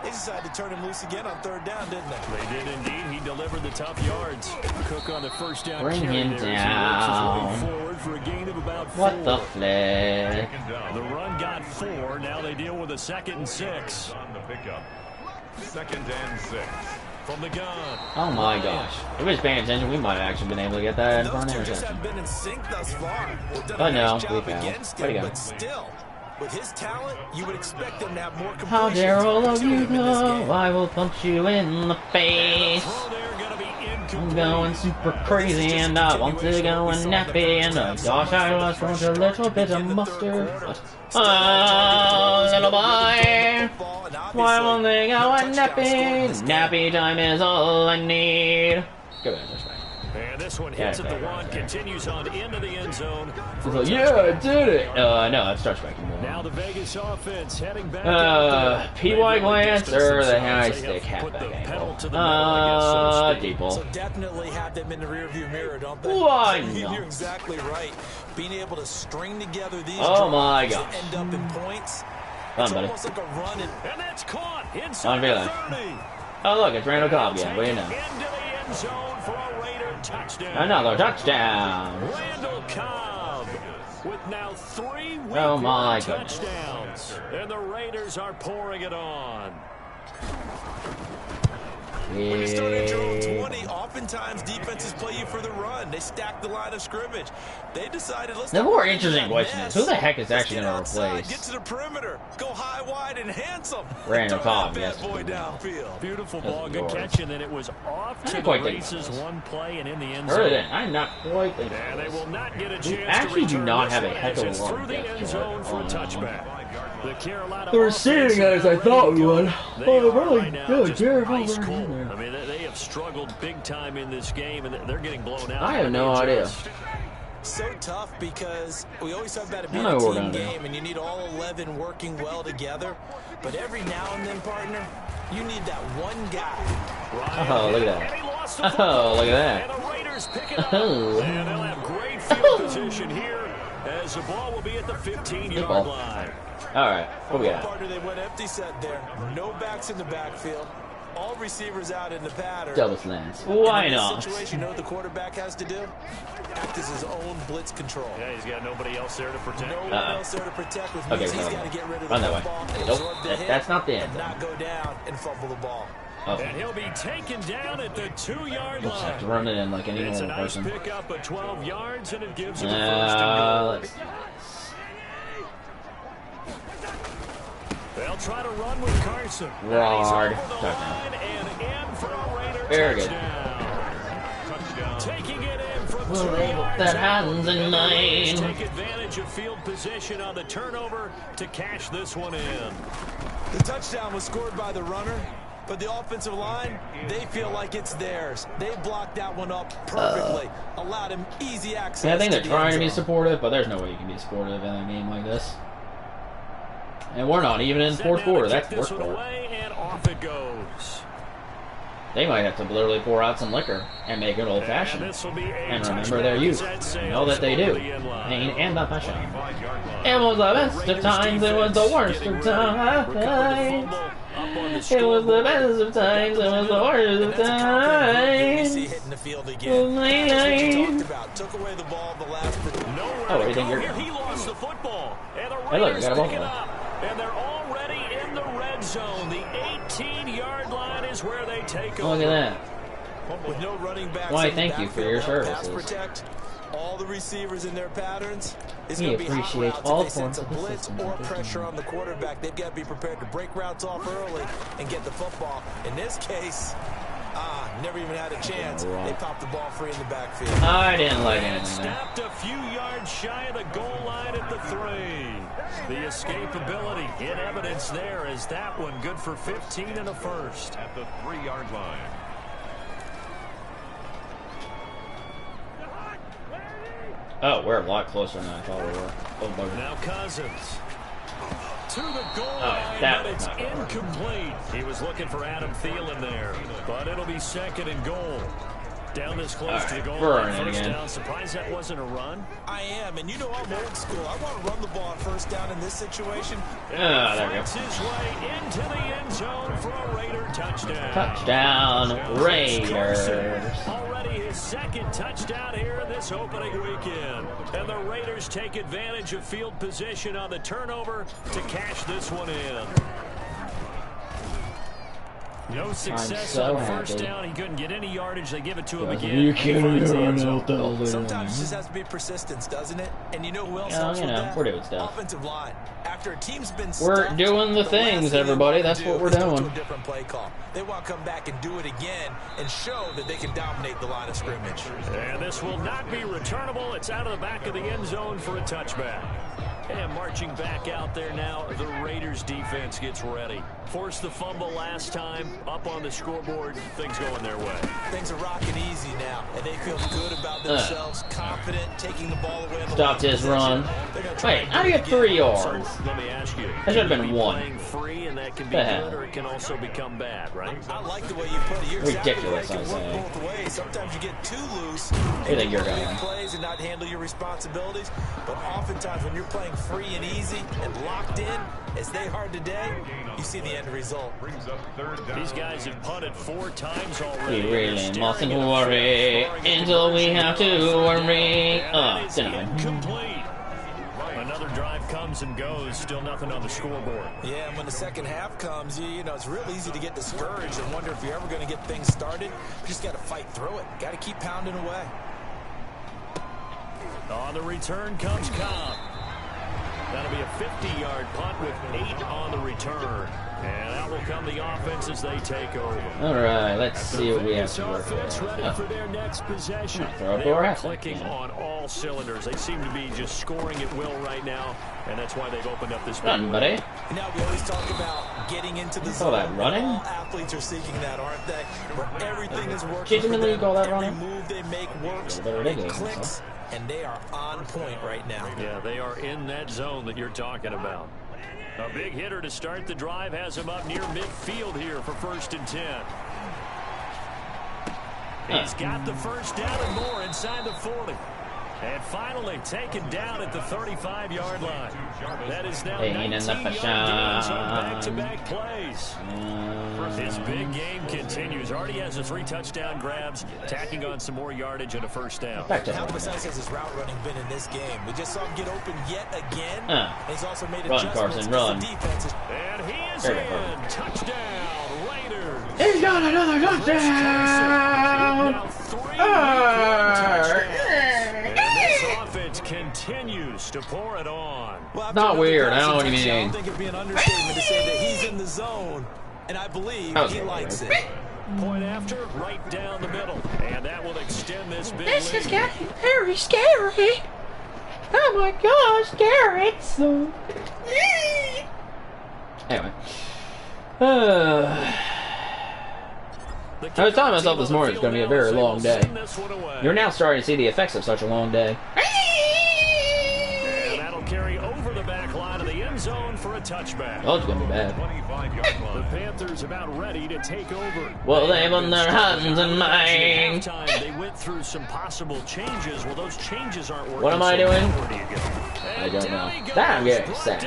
They decided to turn him loose again on 3rd down, didn't they? They did indeed. He delivered the tough yards. Cook on the first down. Bring him down. For a gain of about 4. What the flick? The run got 4. Now they deal with a 2nd and 6. On the pickup. 2nd and 6. From the gun. Oh my gosh. If we was paying attention, we might have actually been able to get that in front of interception. But no, we failed. Way to go. But still, with his talent, you would expect them to have more completion. How dare all of you know I will punch you in the face. I'm going super crazy and I want to go and nappy and gosh, I just want a little bit of mustard. Oh, little boy, why won't they go and nappy? Nappy time is all I need. Go ahead, that's right. And this one hits at the 1, continues on into the end zone. He's like, yeah, I did it. No, that starts back in the now the Vegas offense heading back. PY glance or the high stick halfback angle? Deeple. So definitely have them in the rearview mirror, don't they? Why You're not? exactly right. Being able to string together these my drives gosh. that end up in points. It's almost like a run and that's caught inside the 30. Oh, look, it's Randall Cobb again. What do you know? Into the end zone for a Raider touchdown. Another touchdown. Randall Cobb with now 3 my touchdowns. And the Raiders are pouring it on. when you start at your own 20, oftentimes defenses play you for the run. They stack the line of scrimmage. They decided, let's the more interesting question is, who the heck is actually going to replace? Get to the perimeter, go high, wide, and handsome. Random Cobb, yes. Beautiful ball, good catch, and then it was off to the races. One play and in the end zone. I'm not quite thinking. And they will not get a chance we actually do not have a heck of a through long the end zone for a touchback. The receiving guys I thought we would. Oh, really good. Ice cold. I mean, they have struggled big time in this game, and they're getting blown out. I have no idea. So tough because we always talk about it being a team game, and you need all 11 working well together. But every now and then, partner, you need that one guy. Oh, look at that. Oh, look at that. And the Raiders pick it up. And they'll have great field position here as the ball will be at the 15-yard line. All right, what we got? Partner, they went empty set there. No backs in the backfield. All receivers out in the pattern. Double slants. Why not? Situation, you know what the quarterback has to do? Act as his own blitz control. Yeah, he's got nobody else there to protect. No one else there to protect, which means he's got to get rid of the football. Nope, that's not the end. Not go down and fumble the ball. And he'll be taken down at the 2-yard line. Have to run it in like any normal person. It's a nice pickup at 12 yards, and it gives him the first and goal. They'll try to run with Carson. Hard. Very good. Taking it in from 2 Well, yards. that happens in mine. Take advantage of field position on the turnover to cash this one in. The touchdown was scored by the runner, but the offensive line, they feel like it's theirs. They blocked that one up perfectly. Allowed him easy access. Yeah, I think they're trying to be supportive, but there's no way you can be supportive in a game like this. And we're not even in fourth quarter. That's worth it. And off it goes. They might have to literally pour out some liquor and make it old-fashioned. And remember their youth. Know that they do. Pain and the passion. It was the best of times. It was the worst of times. It was the best of times. It was the worst of times. Oh, what do you think you're doing? He lost the football. And the Hey, look, I got a ball. And they're already in the red zone. The 18-yard line is where they take over. Look at that. With no running backs. Why, thank you for your services. Protect all the receivers in their patterns. We appreciate all forms of blitz or pressure on the quarterback. They've got to be prepared to break routes off early and get the football. In this case, never even had a chance. They popped the ball free in the backfield. I didn't like anything. Snapped a few yards shy of the goal line at the 3. The escapability in evidence there is that one good for 15 and a first. At the 3-yard line. Oh, we're a lot closer than I thought we were. Oh, bugger. Now Cousins. To the goal line, but it's incomplete. He was looking for Adam Thielen there, but it'll be second and goal. Down this close to the goal line, first down. Surprised that wasn't a run? I am, and you know I'm old school. I want to run the ball on first down in this situation. There we go. His way into the end zone for a Raider touchdown. Touchdown, Raiders. Already his second touchdown here this opening weekend. And the Raiders take advantage of field position on the turnover to cash this one in. No success on first down. He couldn't get any yardage. They give it to him again. Sometimes it just has to be persistence, doesn't it? And you know who else helps with that? We're doing stuff. Offensive line. After a team's been we're doing the things, everybody. That's what we're doing. A different play call. They want to come back and do it again and show that they can dominate the line of scrimmage. And this will not be returnable. It's out of the back of the end zone for a touchback. And marching back out there now, the Raiders defense gets ready. Forced the fumble last time, up on the scoreboard, things going their way. Things are rocking easy now, and they feel good about themselves, confident, taking the ball away. Stopped his run. Wait, how do you get 3 yards? So, let me ask you. That should have been 1. Playing free, and that can be good, or it can also become bad, right? I like the way you put it. You're ridiculous, exactly right. I say. Both ways. Sometimes you get too loose. I think you're going. Plays and not handle your responsibilities, but oftentimes when you're playing free and easy and locked in, as they are today, you see the end result. These guys have punted 4 times already. We really mustn't worry until we have to worry. Incomplete. Another drive comes comes and goes, still nothing on the scoreboard. Yeah, and when the second half comes, you know, it's real easy to get discouraged and wonder if you're ever going to get things started. You just got to fight through it. Got to keep pounding away. On the return comes Cobb. That'll be a 50-yard punt with 8 on the return. And out will come the offense as they take over. All right, let's see what we have to work with. Ready for their next possession. They are clicking on all cylinders. They seem to be just scoring at will right now, and that's why they've opened up this. Run, buddy. Now we always talk about getting into the zone. Call that running? All athletes are seeking that, aren't they? Where everything is working. Legitimately call that running? Every move they make works. It clicks, and they are on point right now. Yeah, they are in that zone that you're talking about. A big hitter to start the drive has him up near midfield here for 1st and 10. He's got the first down and more inside the 40. And finally taken down at the 35-yard line. That is now 19 yard gains on back-to-back plays. His big game continues. Already has the 3 touchdown grabs, tacking on some more yardage and a first down. How precise has his route running been in this game? We just saw him get open yet again. And he's also made adjustments. Carson, run. And he is in. Touchdown, Raiders. He's got another touchdown. Now 3 touchdowns. This offense continues to pour it on. Well, not weird. I don't know what you mean. I don't think it'd be an understatement to say that he's in the zone, and I believe he likes it. Point after, right down the middle, and that will extend this big This lead. is getting very scary. Oh my gosh, Garrett. So. Anyway. I was telling myself this morning it's going to be a very long day. You're now starting to see the effects of such a long day. And that'll carry over the back line of the end zone for a touchback. Oh, it's going to be bad. The Panthers about ready to take over. Well, they won their hands and mine. They went through some possible changes. Well, those changes aren't working. What am I doing? I don't know. That I'm getting sacked.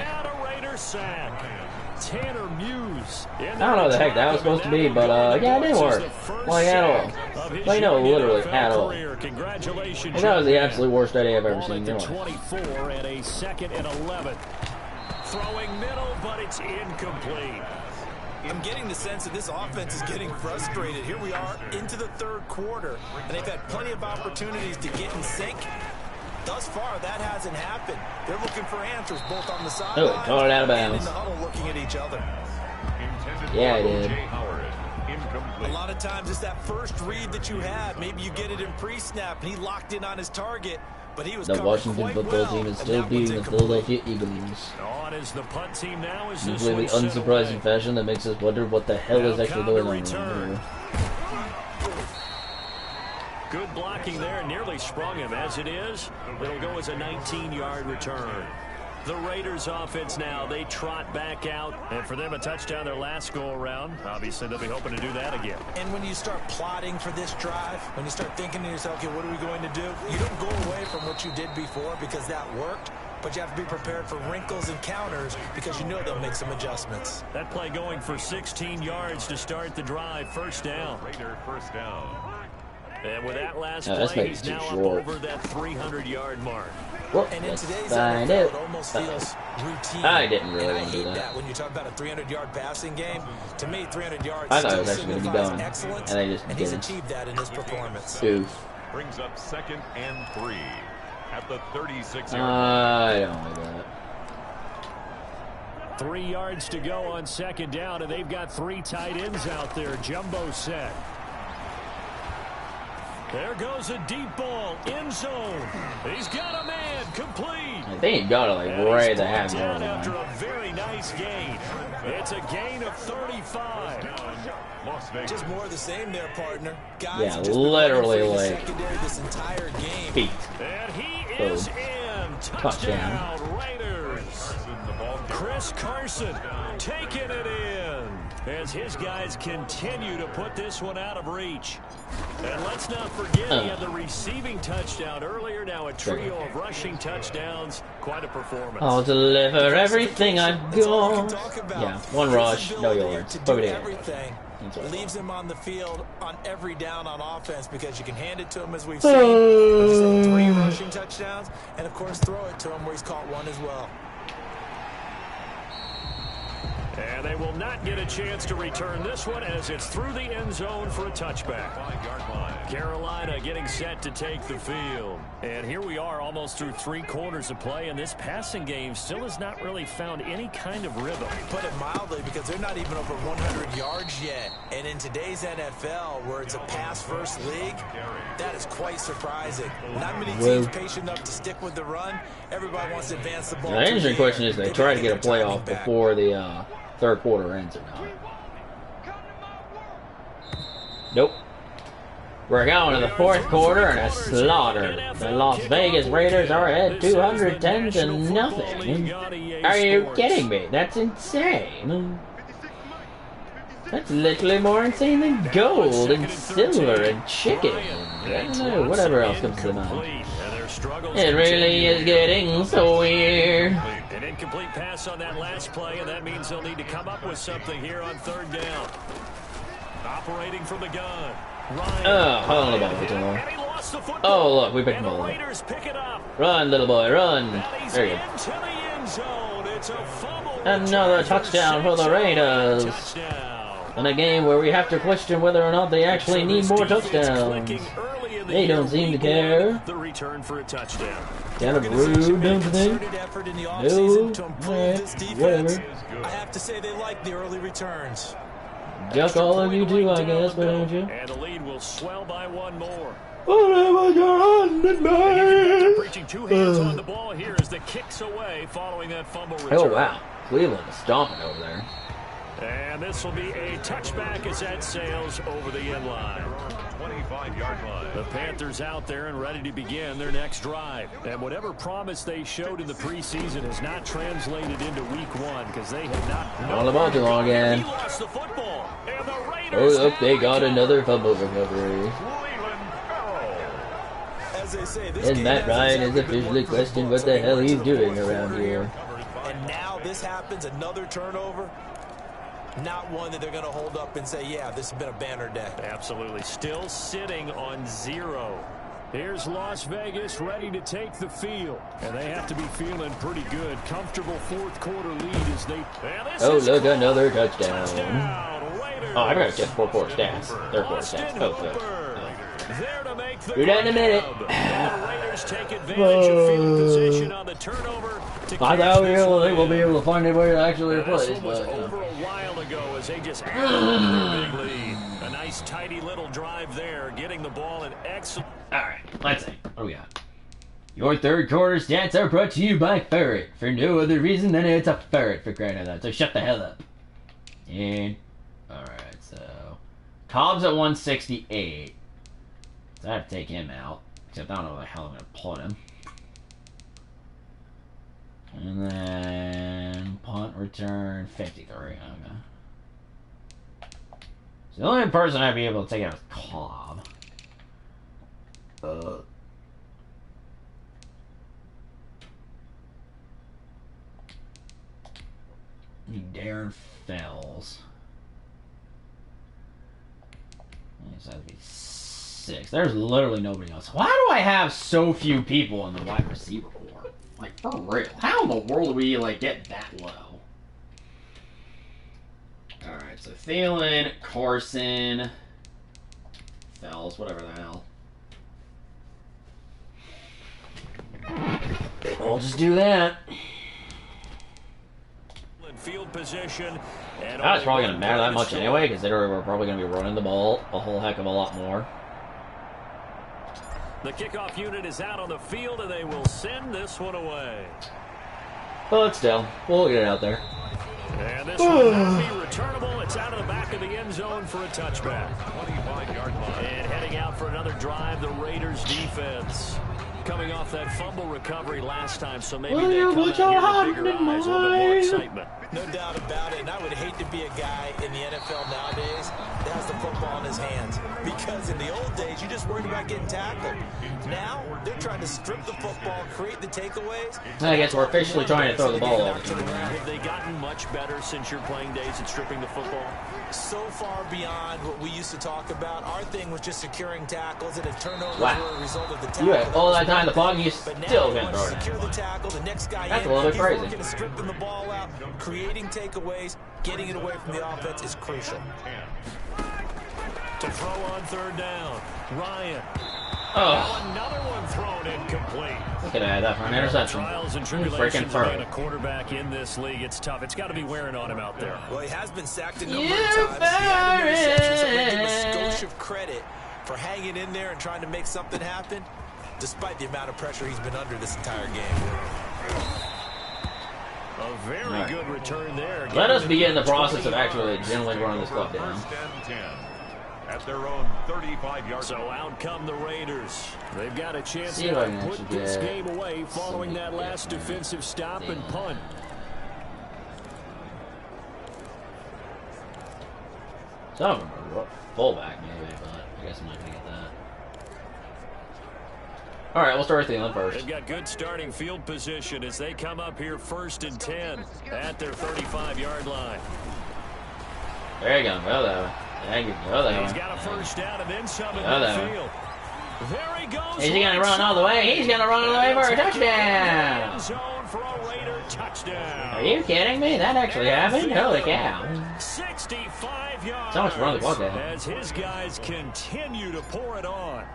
Tanner Muse. I don't know what the heck that was supposed to be, but yeah, it didn't work. Like at all. Like no, literally at all. Congratulations. That was the absolute worst idea I've ever seen. 24 and a 2nd and 11. Throwing middle, but it's incomplete. I'm getting the sense that this offense is getting frustrated. Here we are into the 3rd quarter, and they've had plenty of opportunities to get in sync. Thus far, that hasn't happened. They're looking for answers both on the sideline caught it out of bounds. and in the huddle looking at each other. Yeah, I did. A lot of times it's that first read that you have. Maybe you get it in pre-snap, and he locked in on his target, but he was the Washington football team is still beating the Philadelphia Eagles. On is the punt team now. Is in completely unsurprising fashion that makes us wonder what the hell is actually going on here. Good blocking there, nearly sprung him. As it is, it'll go as a 19-yard return. The Raiders offense now, they trot back out. And for them, a touchdown their last go-around. Obviously, they'll be hoping to do that again. And when you start plotting for this drive, when you start thinking to yourself, okay, what are we going to do? You don't go away from what you did before because that worked. But you have to be prepared for wrinkles and counters because you know they'll make some adjustments. That play going for 16 yards to start the drive. First down. Raider first down. And with that last play, he's now up over that 300-yard mark. Well, and in let's today's find NFL, it. it almost feels routine. I didn't really and I want to hate do that. When you talk about a 300-yard passing game, to me, 300 yards I thought it still was actually going to be signifies done, excellence, and they just and he's didn't. achieved that in his performance. Oof. Brings up 2nd and 3 at the 36-yard I don't like that. 3 yards to go on 2nd down, and they've got 3 tight ends out there. Jumbo set. There goes a deep ball, end zone. He's got a man, complete. I think he got it like right at the half down yard after line. a very nice gain. It's a gain of 35. Las Vegas. Just more of the same there, partner. Guys Yeah, just literally been like secondary this entire game. feet. And he is in. Touchdown, Raiders. Chris Carson taking it in as his guys continue to put this one out of reach. And let's not forget he had the receiving touchdown earlier. Now a trio of rushing touchdowns. Quite a performance. I'll deliver everything I've got. Yeah, 1 rush, no yards. Everything leaves him on the field on every down on offense because you can hand it to him as we've seen. Just 3 rushing touchdowns, and of course throw it to him where he's caught 1 as well. And they will not get a chance to return this one as it's through the end zone for a touchback. 5-yard line. Carolina getting set to take the field. And here we are almost through 3 quarters of play, and this passing game still has not really found any kind of rhythm. Put it mildly, because they're not even over 100 yards yet. And in today's NFL, where it's a pass-first league, that is quite surprising. Not many teams patient enough to stick with the run. Everybody wants to advance the ball. The interesting question is, they try to get a playoff before the third quarter ends or not. Nope. We're going to the fourth quarter and a slaughter. The Las Vegas Raiders are ahead 210-0. Are you kidding me? That's insane. That's literally more insane than gold and silver and chicken. I don't know, whatever else comes to mind. It really is getting so weird. An incomplete pass on that last play, and that means they'll need to come up with something here on 3rd down. Operating from the gun. Oh, hold on, oh, look, we picked the ball up. Run, little boy, run. There you go. Another touchdown for the Raiders. In a game where we have to question whether or not they actually need more touchdowns. They don't seem to care. The return for a touchdown. Kind of rude, don't you think? No, whatever. I have to say they like the early returns. Just all of you do, I guess, but don't you? And the lead will swell by 1 more. Reaching 2 hands on the ball here as the kicks away following that fumble return. Oh, wow. Cleveland is stomping over there. And this will be a touchback as that sails over the end line. 25-yard line. The Panthers out there and ready to begin their next drive. And whatever promise they showed in the preseason has not translated into week 1 because they have not. All about too long again. He lost the football. And the Raiders oh, look, they got another fumble recovery. As they say, this and Matt Ryan is officially questioned what the hell he's doing around here. And now this happens, another turnover. Not one that they're going to hold up and say, yeah, this has been a banner day. Absolutely. Still sitting on 0. Here's Las Vegas ready to take the field. And they have to be feeling pretty good. Comfortable 4th quarter lead as they... Oh, look, another touchdown. Oh, I forgot to check 4 quarter stats. 3rd quarter stats. Oh, good. There to make the do that in a minute. The Raiders take advantage of field position on the turnover. I thought they will be able to find a way to actually replace. This was over a while ago as they just added their big lead. A nice, tidy little drive there, getting the ball in excellent. All right, let's see. What do we got? Your 3rd quarter stats are brought to you by Ferret for no other reason than it's a ferret, for crying out loud. So shut the hell up. And all right, so Cobb's at 168. So I have to take him out. Except I don't know where the hell I'm going to put him. And then punt return 53. Okay. So the only person I'd be able to take out is Cobb. Darren Fells. This has to be 6. There's literally nobody else. Why do I have so few people in the wide receiver corps? Like, for real. How in the world do we, like, get that low? Alright, so Thielen, Carson, Fells, whatever the hell. I'll just do that. Field position. And that's probably going to matter that much anyway, because we're probably going to be running the ball a whole heck of a lot more. The kickoff unit is out on the field, and they will send this one away. But still, we'll get it out there. And this will not be returnable. It's out of the back of the end zone for a touchback. 25-yard line. And heading out for another drive, the Raiders defense. Coming off that fumble recovery last time, so maybe they come out here with bigger eyes, a little bit more excitement. No doubt about it, and I would hate to be a guy in the NFL nowadays that has has the football in his hands. Because in the old days, you just worried about getting tackled. Now, they're trying to strip the football, create the takeaways. I guess we're officially trying to throw the ball over to them. Have they gotten much better since your playing days at stripping the football? So far beyond what we used to talk about. Our thing was just securing tackles, and if turnovers wow. were a result of the tackle. You had all that time in the pocket, you still can't throw it. Secure the tackle, the next guy That's a little bit crazy. Working, stripping the ball out, creating takeaways, getting it away from the offense is crucial. To throw on third down, Ryan. Oh. Another one thrown incomplete. Look at that for an interception. Trials and tribulations of being a quarterback in this league. It's tough. It's got to be wearing on him out there. Well, he has been sacked a number of times. He had an interception, so we give him a skosh of credit for hanging in there and trying to make something happen, despite the amount of pressure he's been under this entire game. A very good return there. Let us begin the process of actually generally running this clock down. First and 10 at their own 35-yard. So out come the Raiders. They've got a chance See if I to can put this game away following that last defensive stop and punt. Some of them are fullback maybe, but I guess I'm not going to get that. All right, we'll start with Thielen first. They've got good starting field position as they come up here first and 10 at their 35-yard line. There you go. Well, there you go. He's got a first down and then some in the field. There he goes. Is he going to run all the way? He's going to run all the way for a touchdown. End zone for a Raider touchdown. Are you kidding me? That actually happened? Holy cow. 65 yards. So much run the clock down. As his guys continue to pour it on.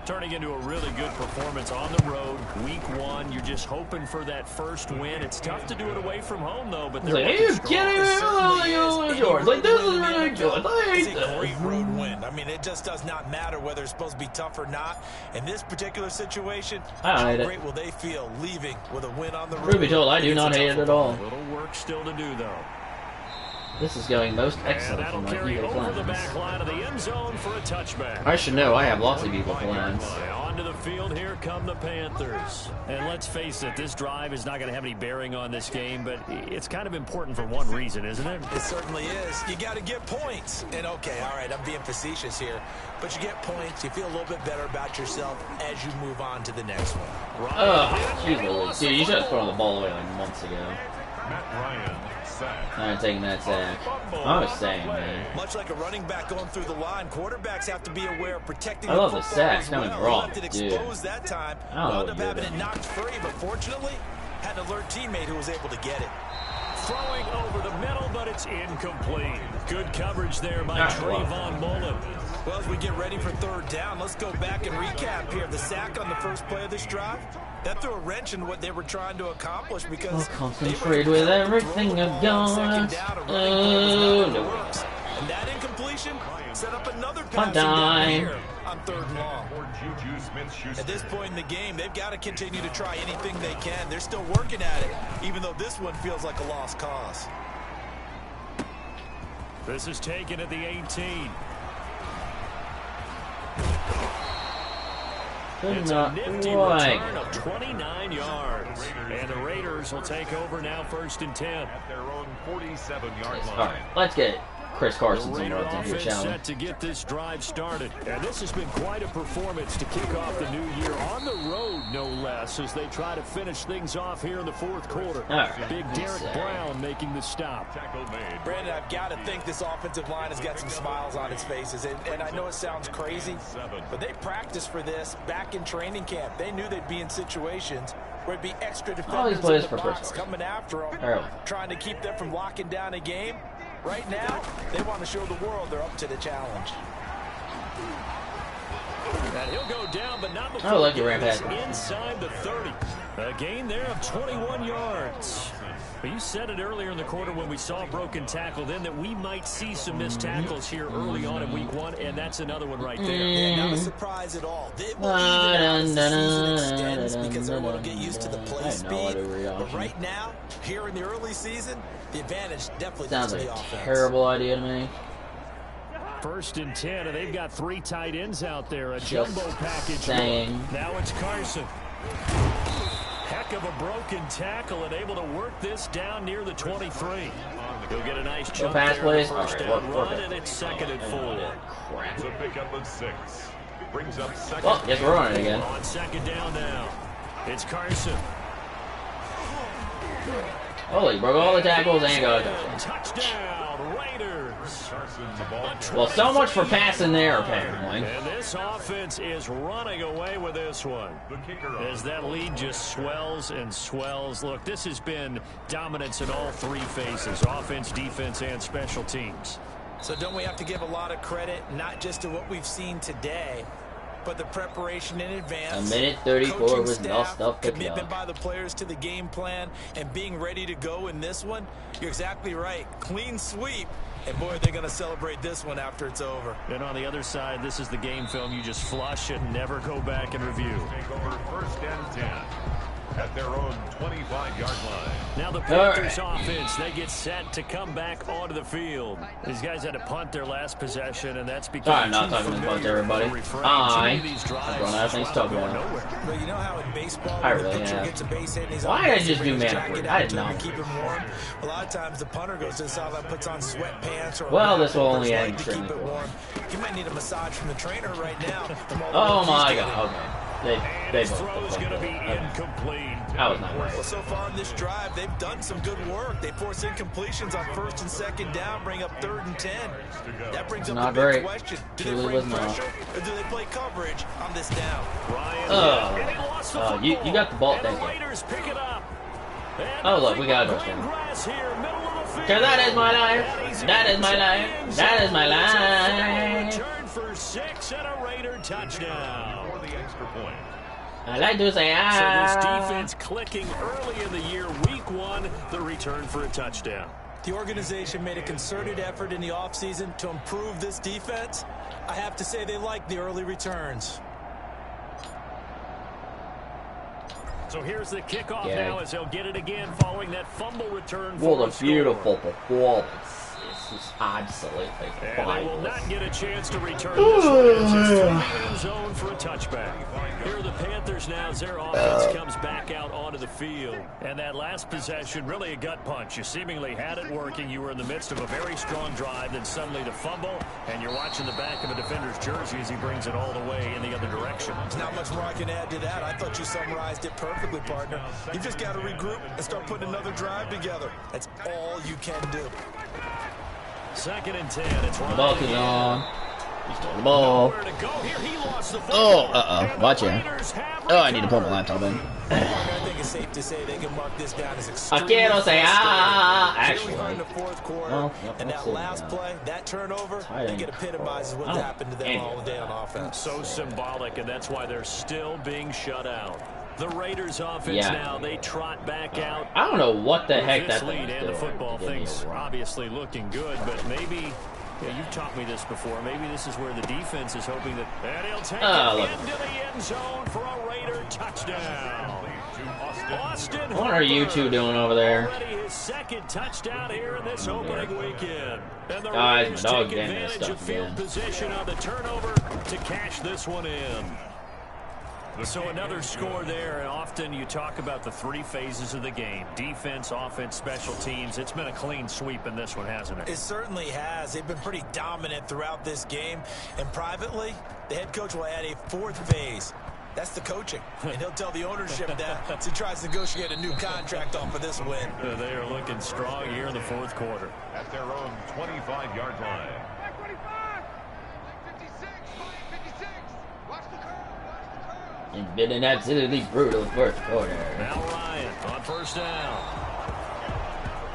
Turning into a really good performance on the road. Week 1, you're just hoping for that first win. It's tough to do it away from home, though. But they're like, are you kidding me? Yours. Like, this is ridiculous. I hate this. It's a great road win. I mean, it just does not matter whether it's supposed to be tough or not. In this particular situation, how great will they feel leaving with a win on the road? Truth be told, I do not hate it at all. A little work still to do, though. This is going most excellent from my Eagle over the plans. back line of the end zone for a touchback. I should know. I have lots of Eagle plans. Onto the field, here come the Panthers. And let's face it, this drive is not going to have any bearing on this game, but it's kind of important for one reason, isn't it? It certainly is. You got to get points. And okay, all right, I'm being facetious here, but you get points, you feel a little bit better about yourself as you move on to the next one. Oh, jeez, dude, you should have thrown the ball away like months ago. Matt Ryan, sack. I'm taking that sack. I was saying, man. Much like a running back going through the line, quarterbacks have to be aware of protecting I love the the football sacks as coming well. raw, Left it dude. exposed that time. Wound up having it knocked free, but fortunately, had an alert teammate who was able to get it. Throwing over the middle, but it's incomplete. Good coverage there by Trayvon Mullen. Well, as we get ready for third down, let's go back and recap here. The sack on the first play of this drive, that threw a wrench in what they were trying to accomplish because I'll concentrate with everything I've got. Oh, no. And that incompletion set up another Punt passing down time. here on third and long. At this point in the game, they've got to continue to try anything they can. They're still working at it, even though this one feels like a lost cause. This is taken at the 18. It's a nifty return of 29 yards. And the Raiders will take over now first and 10. At their own 47-yard line. All right, let's get Chris Carson some Raider runs in here, offense shall we? set to get this drive started. And this has been quite a performance to kick off the new year on the road, no less, as they try to finish things off here in the fourth quarter. All right, Big Derek yes, Brown making the stop. Tackle made. Brandon, I've got to think this offensive line has got some smiles on its faces. And I know it sounds crazy, but they practiced for this back in training camp. They knew they'd be in situations where it'd be extra defenders in the box coming after them, trying to keep them from locking down a game. Right now, they want to show the world they're up to the challenge. And he'll go down, but not before inside the 30. A gain there of 21 yards. But you said it earlier in the quarter when we saw a broken tackle then that we might see some missed tackles here early on in week 1, and that's another one right there. Yeah, not a surprise at all. It will even out as the season extends because everyone will get used to the play speed. But right now, here in the early season, the advantage definitely sounds to like the a offense. terrible idea to me. First and 10, and they've got 3 tight ends out there. A jumbo package. Now it's Carson. Heck of a broken tackle and able to work this down near the 23. On the He'll get a nice jump pass, there, please. first All right, down run, and it's 2nd and 4. It's a pickup of 6. Brings up 2nd. Well, guess we're running again. On 2nd down now. It's Carson. Holy, broke all the tackles and got a touchdown. Touchdown, Raiders. Well, so much for passing there, apparently. And this offense is running away with this one. As that lead just swells and swells. Look, this has been dominance in all 3 phases. Offense, defense, and special teams. So don't we have to give a lot of credit, not just to what we've seen today, but the preparation in advance. A minute 34 was lost up the commitment by the players to the game plan and being ready to go in this one. You're exactly right. Clean sweep. And boy, they're going to celebrate this one after it's over. And on the other side, this is the game film you just flush and never go back and review. Take over 1st and 10 at their own 25-yard line. Now the Panthers offense, they get set to come back onto the field. These guys had to punt their last possession, and that's because I'm not talking about everybody. I'm going out of things talking about. Well, you know how in baseball, I when really the pitcher am. gets a base hit and he's Why did I just do man? I did not. Keep him warm. A lot of times the punter goes to the sideline, puts on sweatpants or well, this will only end to keep it warm. You might need a massage from the trainer right now. Oh my God! Okay. They His throw's going to be incomplete. That was not right. Well, so far in this drive, they've done some good work. They force incompletions on 1st and 2nd down, bring up 3rd and 10. That brings up Not the big great. question. Do Truly they was bring not. pressure or do they play coverage on this down? You got the ball. Thank you. Oh, look, we got a touchdown. Because that is my life. That is my life. That is my life. Return for 6 and a Raider touchdown. For the extra point. I like to say So this defense clicking early in the year, week 1, the return for a touchdown. The organization made a concerted effort in the offseason to improve this defense. I have to say they like the early returns. So here's the kickoff now as they'll get it again following that fumble return. What a beautiful performance. This is absolutely And fine. they will not get a chance to return this one as it's 3 in zone for a touchback. Here are the Panthers now as their offense comes back out onto the field. And that last possession, really a gut punch. You seemingly had it working. You were in the midst of a very strong drive, then suddenly the fumble, and you're watching the back of a defender's jersey as he brings it all the way in the other direction. There's not much more I can add to that. I thought you summarized it perfectly, partner. You just got to regroup and start putting another drive together. That's all you can do. 2nd and 10. It's The ball is on. He stole the ball. Nowhere to go here. He lost the Oh, watch it. Oh, I need to pull my laptop in. I think it's safe to say they can mark this down as I extremely can't say frustrating. actually. In the 4th quarter, Well, and that last play, that turnover, I think it epitomizes what happened to them all day on offense. So symbolic, and that's why they're still being shut out. The Raiders offense now, they trot back out. I don't know what the heck that lead thing and the is football doing. things are obviously looking good, but maybe you've taught me this before. Maybe this is where the defense is hoping that. And he'll take it into the end zone for a Raider touchdown. Austin, What are you two doing over there? already his 2nd touchdown here in this opening weekend. And the Guys, Raiders my dog take getting this advantage of stuff field again. position on the turnover to cash this one in. So another score there, and often you talk about the 3 phases of the game. Defense, offense, special teams. It's been a clean sweep in this one, hasn't it? It certainly has. They've been pretty dominant throughout this game. And privately, the head coach will add a 4th phase. That's the coaching. And he'll tell the ownership that as he tries to negotiate a new contract off of this win. They are looking strong here in the 4th quarter. At their own 25-yard line. It's been an absolutely brutal 4th quarter. Now Ryan on 1st down.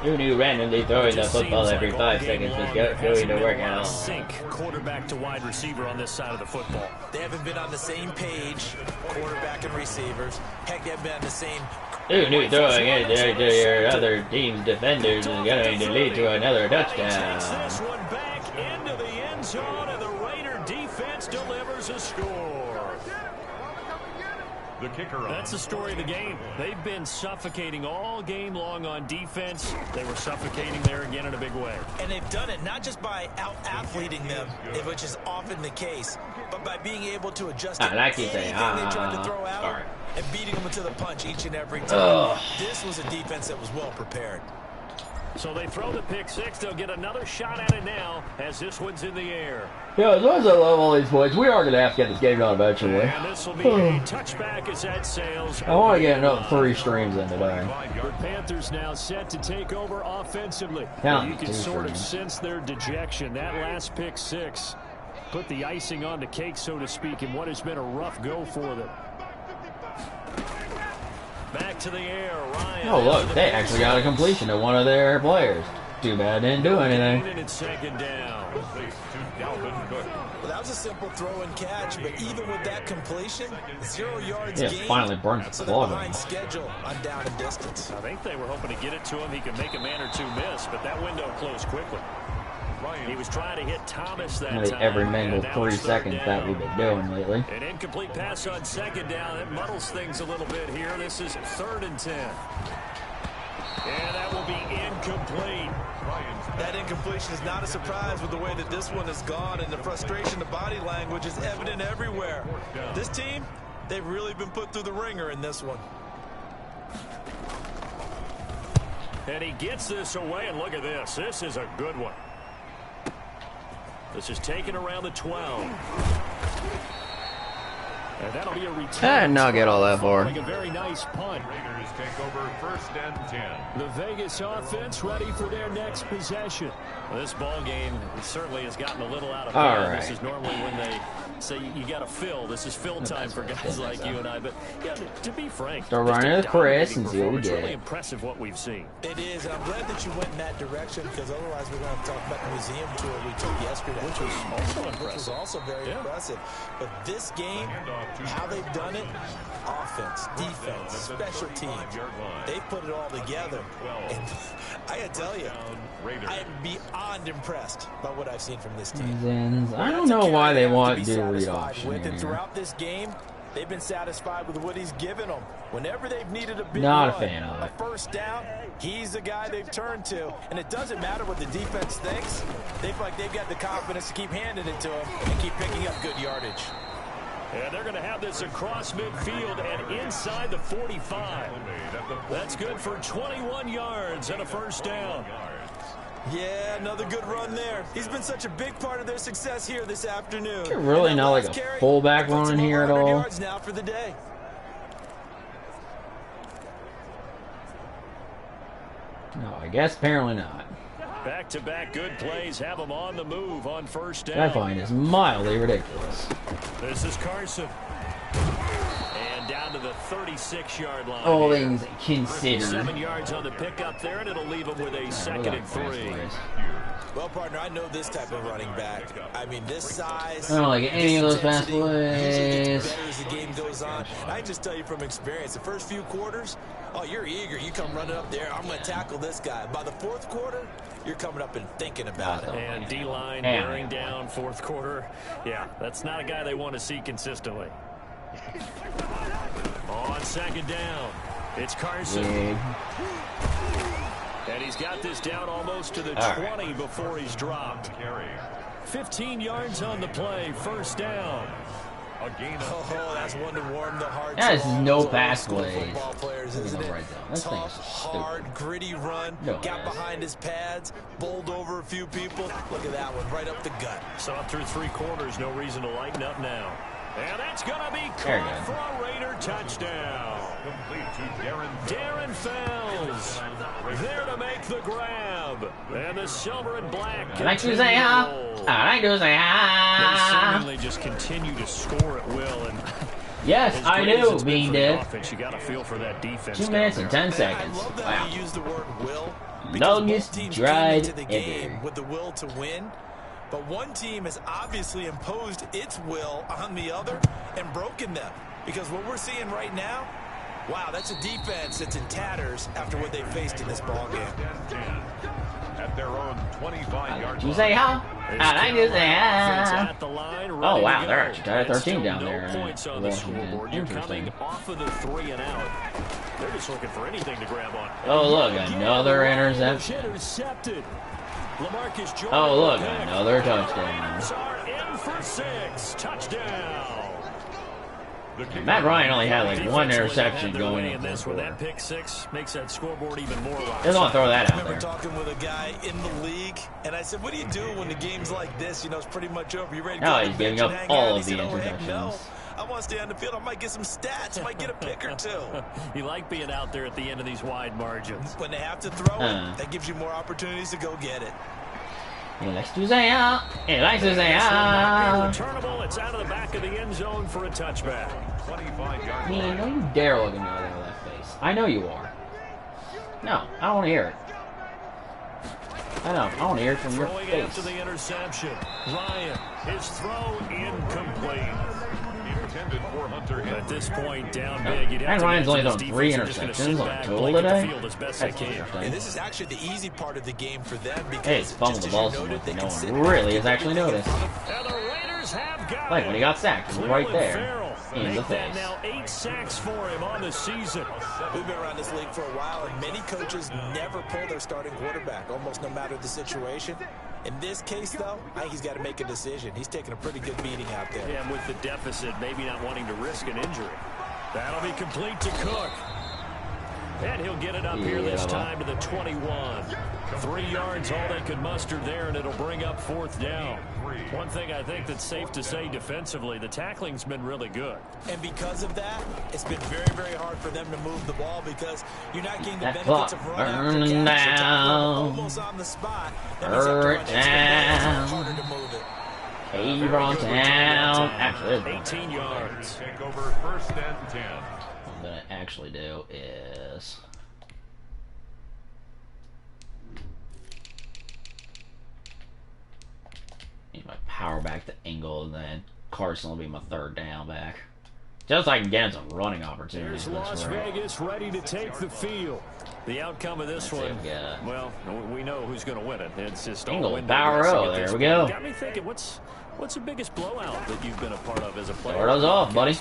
Who knew randomly throwing the football every 5 seconds was going to work out? Sink quarterback to wide receiver on this side of the football. They haven't been on the same page, quarterback and receivers. Heck, they haven't been on the same. Who knew throwing it to your other team's defenders is going to lead to another Takes touchdown? this one back into the end zone, and the Raider defense delivers a score. The kicker on. That's the story of the game. They've been suffocating all game long on defense. They were suffocating there again in a big way. And they've done it not just by out-athleting them, which is often the case, but by being able to adjust to anything they tried to throw out and beating them to the punch each and every time. This was a defense that was well prepared. So they throw the pick six. They'll get another shot at it now as this one's in the air. Yeah, as long as I love all these points, we are going to have to get this game done eventually. And this will be a touchback as that sails. I want to get another 3 streams in today. The Panthers now set to take over offensively. Yeah, You can sort of sense their dejection. That last pick six put the icing on the cake, so to speak, in what has been a rough go for them. Back to the air, Ryan. Oh, look, they actually got a completion to one of their players. Too bad didn't do anything. It's second down. Well, that was a simple throw and catch, but even with that completion, 0 yards gained. Finally burnt the plug. Behind schedule on down and distance. I think they were hoping to get it to him. He could make a man or two miss, but that window closed quickly. He was trying to hit Thomas that time. Every mangled 3 seconds that we've been doing lately. An incomplete pass on second down. It muddles things a little bit here. This is 3rd and 10. And that will be incomplete. That incompletion is not a surprise with the way that this one has gone, and the frustration, the body language is evident everywhere. This team, they've really been put through the ringer in this one. And he gets this away, and look at this. This is a good one. This is taken around the 12. And that'll be a return. I did not get all that far. A very nice punt. Raiders take over 1st and 10. The Vegas offense ready for their next possession. Well, this ball game certainly has gotten a little out of hand. Right. This is normally when they say you got to fill. This is fill time for guys like you and I. But yeah, to be frank, start running with Chris and see what we it's get. really impressive what we've seen. It is, and I'm glad that you went in that direction, because otherwise we're going to talk about the museum tour we took yesterday, which was also very impressive. But this game, how they've done it, offense, defense, special teams, they've put it all together. And I got to tell you, I am beyond impressed by what I've seen from this team. I don't know why they want to do read option with, and here. throughout this game, they've been satisfied with what he's given them. Whenever they've needed a big Not a run, fan of it. a first down, he's the guy they've turned to. And it doesn't matter what the defense thinks. They feel like they've got the confidence to keep handing it to him and keep picking up good yardage. And they're going to have this across midfield and inside the 45. That's good for 21 yards and a first down. Yeah, another good run there. He's been such a big part of their success here this afternoon. You're really not like a fullback running here at all. Yards now for the day. No, I guess apparently not. Back-to-back good plays have them on the move on first down. I find is mildly ridiculous. This is Carson. And down to the 36-yard line. All things considered. 7 yards on the pickup there, and it'll leave them with a 2nd and 3. Well, partner, I know this type of running back. I mean, this size. I don't like any of those fast usually plays. gets better as the game goes on. I can just tell you from experience, the first few quarters, oh, you're eager. You come running up there. I'm going to tackle this guy. By the 4th quarter, you're coming up and thinking about it. And D-line bearing down 4th quarter. Yeah, that's not a guy they want to see consistently. On 2nd down, it's Carson. And he's got this down almost to the 20 before he's dropped. 15 yards on the play, first down. Oh, that's one to warm the hearts. That is no pass plays. Football players, isn't it? Tough, hard, gritty run. Got behind his pads, bowled over a few people. Look at that one, right up the gut. So up through 3 quarters, no reason to lighten up now. And that's going to be caught for a Raider touchdown. Darren Fells there to make the grab. And the silver and black. I like to say hi. I like to say hi. They seemingly just continue to score at will. And yes, I do, Bean did. You got to feel for that defense. 2 minutes and 10 seconds. I love that you use the word will. Longest drive into the game with the will to win. But one team has obviously imposed its will on the other and broken them. Because what we're seeing right now, wow, that's a defense that's in tatters after what they faced in this ball game. At their own 25-yard line. You say hi? I like to say hi. Oh, wow, they're actually tied at 13 down there. Points on the scoreboard. You're coming off of the 3 and out. They're just looking for anything to grab on. Oh, look, another interception. Oh, look, another touchdown. Are in for 6. Touchdown. Matt Ryan only had like one interception going in this one. That pick six makes that scoreboard even more rock. Just want to throw that out there. I remember there. talking with a guy in the league, and I said, "What do you do when the game's like this? You know, it's pretty much over. You ready to go?" Oh, he's giving up all of the interceptions. No. I want to stay on the field. I might get some stats. I might get a pick or two. You like being out there at the end of these wide margins. When they have to throw it, that gives you more opportunities to go get it. He likes to say out. He likes to say out. Returnable. It's out of the back of the end zone for a touchback. 25-yard Man, don't you dare look at me like that with that face. I know you are. No, I don't want to hear it. I know. I want to hear it from your Throwing face. after the interception. Ryan, his throw incomplete. intended for Hunter Henry. At this point, down big. You'd have And to Ryan's only imagine thrown 3 this defense are just gonna interceptions sit on back, total blanket the today. field as best That's they can. interesting. And this is actually the easy part of the game for them because Hey, it's fumbled the ball so much that no one really has actually noticed. And the Raiders have got Like when he got sacked, he was right there. In the face. Now 8 sacks for him on the season. We've been around this league for a while, and many coaches never pull their starting quarterback, almost no matter the situation. In this case, though, I think he's got to make a decision. He's taking a pretty good beating out there. Yeah, and with the deficit, maybe not wanting to risk an injury. That'll be complete to Cook. And he'll get it up here this time to the 21. 3 yards, all they could muster there, and it'll bring up 4th down. One thing I think that's safe to say defensively, the tackling's been really good. And because of that, it's been very, very hard for them to move the ball because you're not getting the That benefits of clock run burn after catch. down. Almost on the spot. That means after Burn catch, down. it's harder to move it. Avon down. Actually, 18 yards. Take over 1st and 10. what I'm gonna actually do is use my power back to Engel, and then Carson will be my 3rd down back. Just so I can get him some running opportunities. Here's Las Vegas ready to take the field. The outcome of this one, well, we know who's going to win it. It's just all Engel, window power dressing row. at this There we point. go. Got me thinking, what's the biggest blowout that you've been a part of as a player? Start us off, buddy.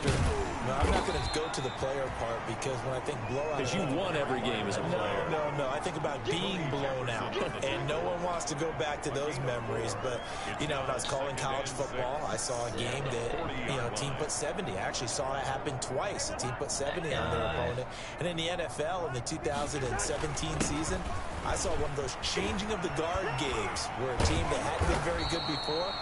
No, I'm not going to go to the player part because when I think blowout... Because you won every game as a player. No. I think about being blown out. And no one wants to go back to those memories. But, you know, when I was calling college football, I saw a game that, you know, a team put 70. I actually saw that happen twice. A team put 70 on their opponent. And in the NFL, in the 2017 season, I saw one of those changing of the guard games where a team that hadn't been very good before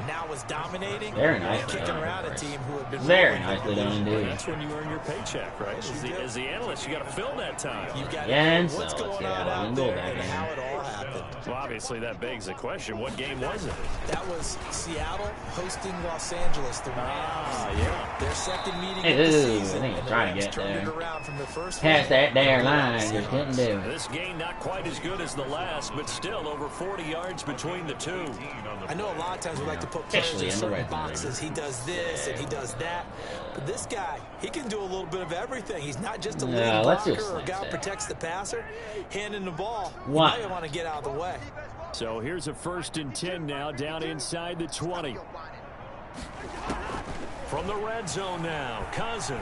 now was dominating. Very and nicely kicking done. around a team who had been Very rolling. nicely done indeed. That's when you earn your paycheck, right? As the analyst, you got to fill that time. You've got And what's so let's going get on out out Engel there back and in. how it all happened. Well, obviously, that begs the question, what game was it? That was Seattle hosting Los Angeles, the Rams. Yeah. Their second meeting Hey, of the ooh, I season. think he's and the trying to Rams get turned there. it around from the first Past one. that there line, just couldn't do it. This game not quite as good as the last, but still over 40 yards between the two. I know a lot of times we like to put players Officially in in the certain red zone. boxes. He does this and he does that. But this guy, he can do a little bit of everything. He's not just a lead let's do blocker a or a slant guy who step. protects the passer. Handing the ball, What? you might want to get out of the way. So here's a 1st and 10 now, down inside the 20. From the red zone now, Cousins.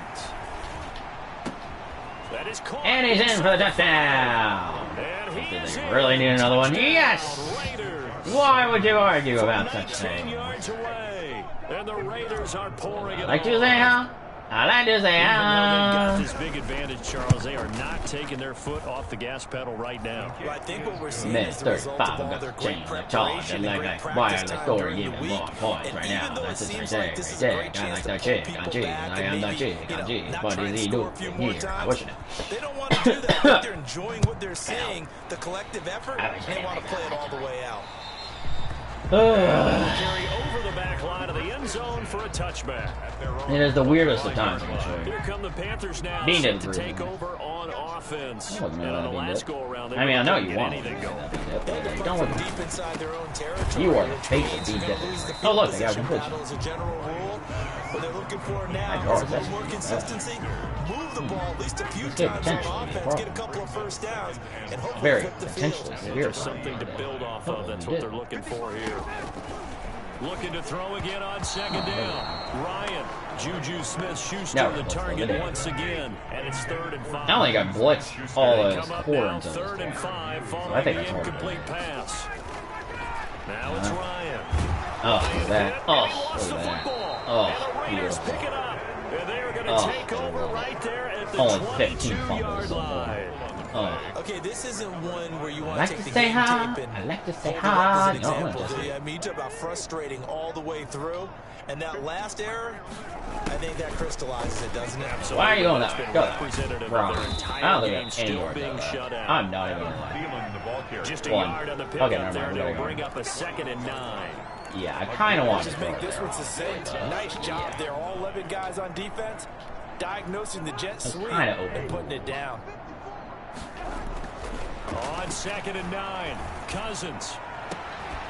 That is caught. And he's in for the touchdown. And he Did is they in. really need another one? Yes! Raiders. Why would you argue about such 19 things? yards away. And the Raiders are pouring it Like to on. say how? I like to say Even though they've got how. this big advantage, Charles, they are not taking their foot off the gas pedal right now. Well, I think what we're seeing Minute is the result of 35 all got their the great change, the charge, preparation and and like great why practice the time score during the giving week. more points And right even now. though it That's it right seems there, like this right is a there. great I chance like to that pull chick, people I cheat, back I and am that maybe, chick, you I know, cheat. not What try is and he score doing a few more here? I times. wish it. They don't want to do that. I think they're enjoying what they're seeing, the collective effort, and they want to play it all the way out. Carry over the back line of the end zone for a touchback. It is the weirdest of times, I'm sure. Here come the Panthers now, Dean set didn't to prove take it. over on offense. I wasn't And on the gonna let him last do it. go-around, they I mean, I know couldn't you get want anything going. They Don't look at deep me. inside their own territory. You are the which face of means being you're gonna different. lose the Oh, field look, they got position completion. battle as a general rule. What they're looking for now My is God, a little that's- more consistency. Move the ball at least a few That's good times potential. on offense, get a couple of first downs, and hopefully Very flip the potentially field. severe. Just something to build off of. That's what they're looking for here. Looking to throw again on 2nd down. Ryan, Juju Smith-Schuster, No, the that's target what it is. once again. And it's 3rd and 5. I only got blitzed all They those come up quarter now, until 3rd and this 5, I following think the that's hard to incomplete do. pass. Now it's Ryan. Oh, look at that. Oh, And he lost look the at that. football. Oh, and the Raiders beautiful. pick it up. And they are going to take over right there at the only 22-yard line. Okay, this isn't one where you want like to take to the say game hi. tape and I like to say hold it up hi. as an example. I mean, you talk about frustrating all the way through, and that last error, I think that crystallizes it, doesn't it? Absolutely. Why are you going that way? Go representative that way. of their I entire don't game think that's any still yard being shut out. I'm not even gonna lie. Feeling the ball carrier. Just a One. yard on the Okay, pickup never there. mind. They'll We gotta bring go. up a 2nd and 9. Yeah, I kind of want to Just throw make it this there. one succinct. Nice job there. All 11 guys on defense, diagnosing the jet sweep kinda open. and putting it down. On 2nd and 9, Cousins.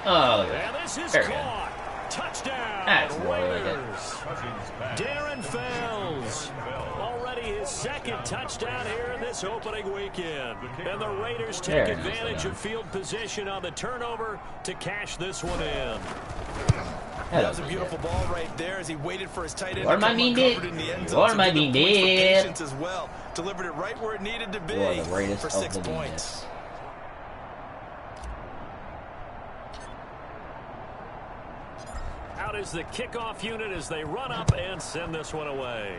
Oh, look at And that. this is Very good. caught. Touchdown, That's really good. Raiders. Darren Fells. Already his 2nd touchdown here in this opening weekend. And the Raiders take Very nice advantage touchdown. of field position on the turnover to cash this one in. That was a beautiful ball right there as he waited for his tight end What to am I come being uncovered did? in the end What zone. am I So being give him points for did? patience as well. Delivered it right where it needed to be You are the greatest for of 6 the points. Out is the kickoff unit as they run up and send this one away.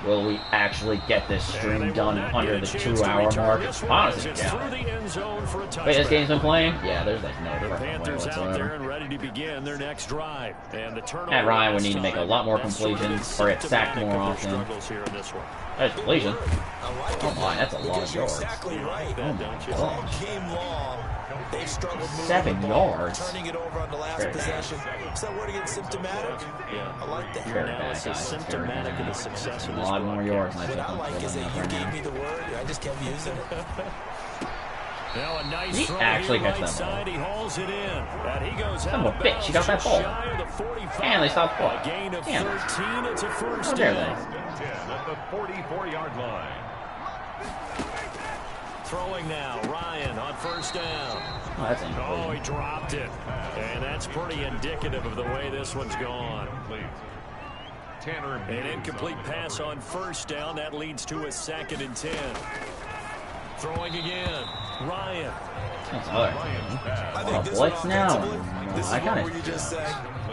Will we actually get this And they stream will done not under get the a chance 2 to hour return mark? this one as Honestly, it's yeah. through the end zone for a touchback. Wait, this game's been playing? Yeah, there's like no The fucking way Panthers out there whatsoever. and ready to begin their next drive. And the turnover Matt Ryan would last need to make a time, lot more that's sort of completions or get sacked symptomatic more of their often. struggles here in this one. That's completion. I like Oh it. my, that's a lot Because of you're yards. exactly right. Oh my All gosh. game long, they've struggled moving 7 the ball, yards. turning it over on the last Very possession. Is that word again symptomatic? Yeah. I like that. Your Very bad, analysis guys. symptomatic Very of the bad. success of A this lot more yards. broadcast. What I like is that you gave me the word, I just kept using it. Now a nice He throw actually here gets right that ball. side. He hauls it in. And he goes Son out of a of bitch, bounds he got that just ball. shy of the 45. And they stopped the ball. A gain of Damn. 13. It's a first How dare down. they? 10 at the 44-yard line. Throwing now, Ryan on first down. Oh, that's Oh, he incomplete. dropped it. And that's pretty indicative of the way this one's gone. Tanner An incomplete pass on first down. That leads to a 2nd and 10. Throwing again, Ryan. That's other I thing. think Oh, this one blitz now? offensively, this is I one kinda- where you just say,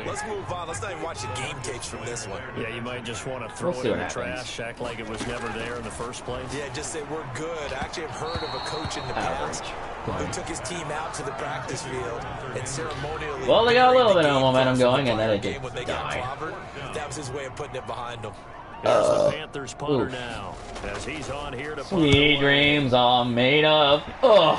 let's move on. Let's not even watch the game tapes from this one. Yeah, you might just want to throw We'll it see in the what happens. trash, act like it was never there in the first place. Yeah, just say we're good. I actually have heard of a coach in the past who took his team out to the practice field and ceremonially. Well, they got a little buried bit the of game momentum from the going, and then prior it game just when they got died. clobbered. That was his way of putting it behind them. Here's the Panthers punter oof. now, as he's on here to punt Sweet away. dreams are made of. Ugh.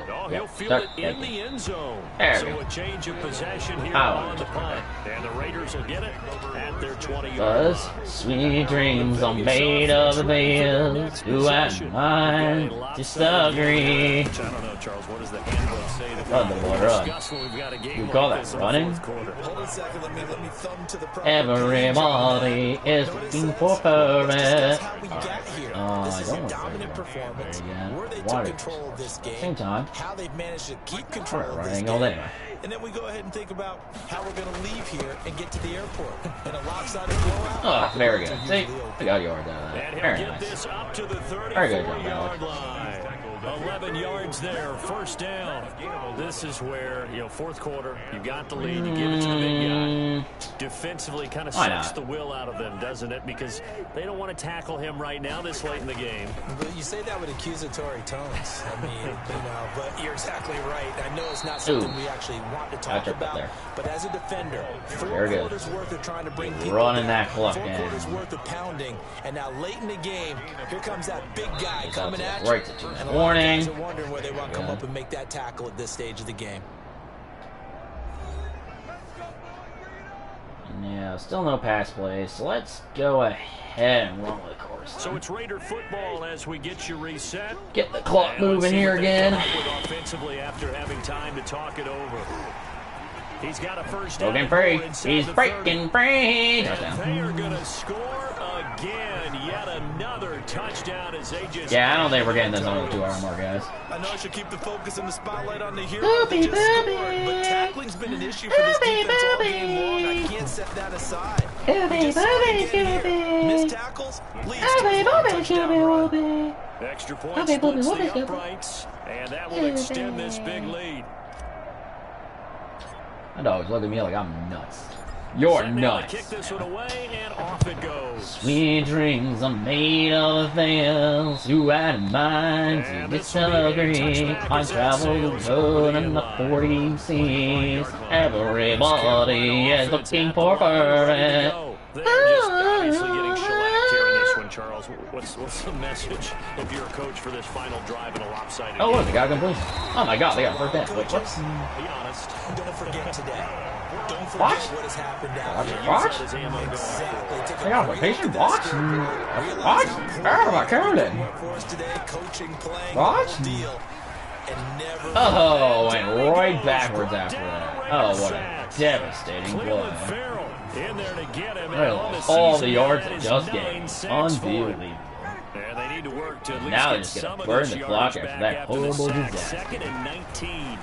Oh, he'll field Start. it in the end zone. There we So go. a change of possession here Ow. on the punt. And the Raiders will get it at their 20-yard Cause line. sweet dreams are made of veils. Do I mind disagree? I don't know, Charles. What does the handbook say? That Run the ball, run. discuss when we've got a game You like call that this in the running? fourth quarter. Hold on a second. Let me thumb to the proper Everybody is looking for That's purpose. how we got here. I This is don't a want to dominant say performance. that. Where they Water. took control of this game. Same time. How they've managed to keep control of Right this angle game. anyway. And then we go ahead and think about how we're going to leave here and get to the airport. In a lopsided blowout. Oh, very good. See, I got yards out of And that. he'll Very get nice. this up to the Very good job, 34-yard line. 11 yards there, first down. This is where, fourth quarter, you got the lead, you give it to the big guy. Defensively kind of Why sucks not? the will out of them, doesn't it? Because they don't want to tackle him right now this late in the game. But you say that with accusatory tones. I mean, but you're exactly right. I know it's not something we actually want to talk Gotcha, about. there. But as a defender, four Very good. quarters worth of trying to bring people Running down, that clock 4 down. quarters worth of pounding, and now late in the game, here comes that big guy coming at you. Right to you. And a lot of Warning. guys are wondering where they want to come Yeah. up and make that tackle at this stage of the game. Yeah, still no pass plays, so let's go ahead and roll the course. So it's Raider football as we get you reset. Get the clock And let's moving see here what they again. come up with offensively after having time to talk it over. He's got a first down. Broken free. inside He's the breaking free. And Touchdown. they are going to score again. Yet another touchdown as they just... Yeah, I don't think we're getting this on the 2 hour mark, guys. I know I should keep the focus and the spotlight on the hero that just scored, but tackling's been an issue for this defense all game long. I can't set that aside. We just saw it again here. Missed tackles leads to a touchdown run. Extra point splits the uprights, and that will extend this big lead. My dog's looking at me like I'm nuts. You're Kick nuts. this one away, and off it goes. Sweet dreams are made of things who had in mind to disagree. I travel the road and the 40 seas. Everybody is looking for perfect. They're just obviously getting shellacked here in this one, Charles. What's the message if you're a coach for this final drive in a lopsided Oh, look, game? they got a completion. Oh my god, they got a first down. Wait, what? Be honest. Don't forget today. Don't forget What? what has happened out here. What? Exactly. They got a vacation? What? What? Oh, my Carolyn. What? Oh, went right backwards after that. Oh, what a devastating play. In there to get him. All the yards they just gained. Unbelievable. And they need to work to at least Now they're get just some gonna of burn those the yards clock back after that after the horrible sack. disaster. 2nd and 19.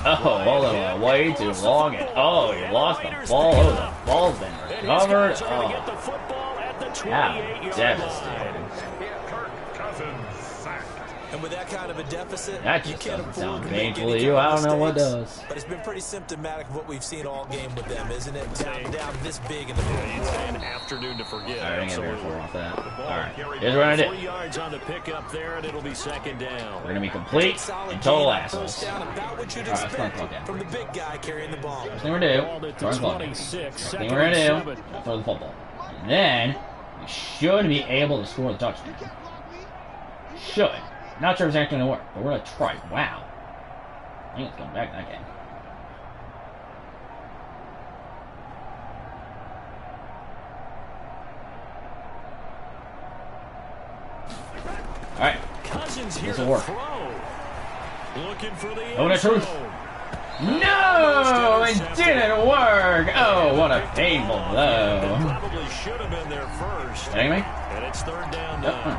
Oh, hold on, way too long. And, oh, he lost the ball. Oh, the ball's been recovered. Oh, how devastating. And with that kind of a deficit, That you just can't doesn't afford sound to make painful any to you. kind I of don't know what mistakes. does. But it's been pretty symptomatic of what we've seen all game with them, isn't it? Down this big in the middle. It's an afternoon to forget. Alright, I'm gonna Absolutely. get off that. Alright, here's what we're gonna do. 3 yards on the pickup there, and it'll be 2nd down. We're gonna be complete and total assholes. First down, about what you'd Alright, let's expect not talk from the big guy carrying the ball. First thing we're gonna Balled do, at throw the the ball. 26, First thing we're gonna 2nd do, and 7. throw the football. And then, we should be able to score the touchdown. Should. Not sure if it's actually gonna work, but we're gonna try. Wow. I think it's coming back in that game. Alright. Cousins here This will work. Looking for the Oh, that's truth. No, it didn't work. Oh, what a painful blow. Probably should have been there first. Kidding me? And it's 3rd down Yep, now.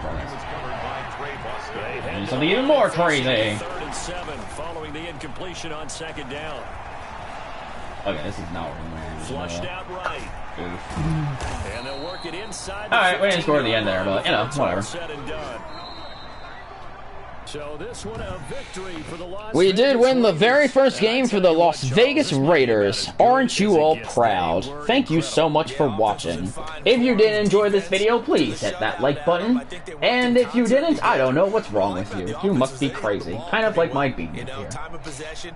do something even more crazy. 3rd and 7 following the incompletion on 2nd down. Okay, this is not working. Flushed out right. Oof. And they'll work it inside. Alright, we didn't score at the end there, but, you know, whatever. Said and done. So this one a victory for the Las We did Vegas win the very Raiders. first And I game for tell the you Las what, Charles, Vegas this might be Raiders. about as good Aren't you as it all gets. proud? They were Thank you so incredible. much for watching. If you did enjoy this video, please hit that like button. And if you didn't, I don't know what's wrong with you. You must be crazy. Kind of like my beat here.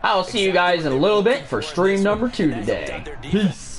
I'll see you guys in a little bit for stream number 2 today. Peace.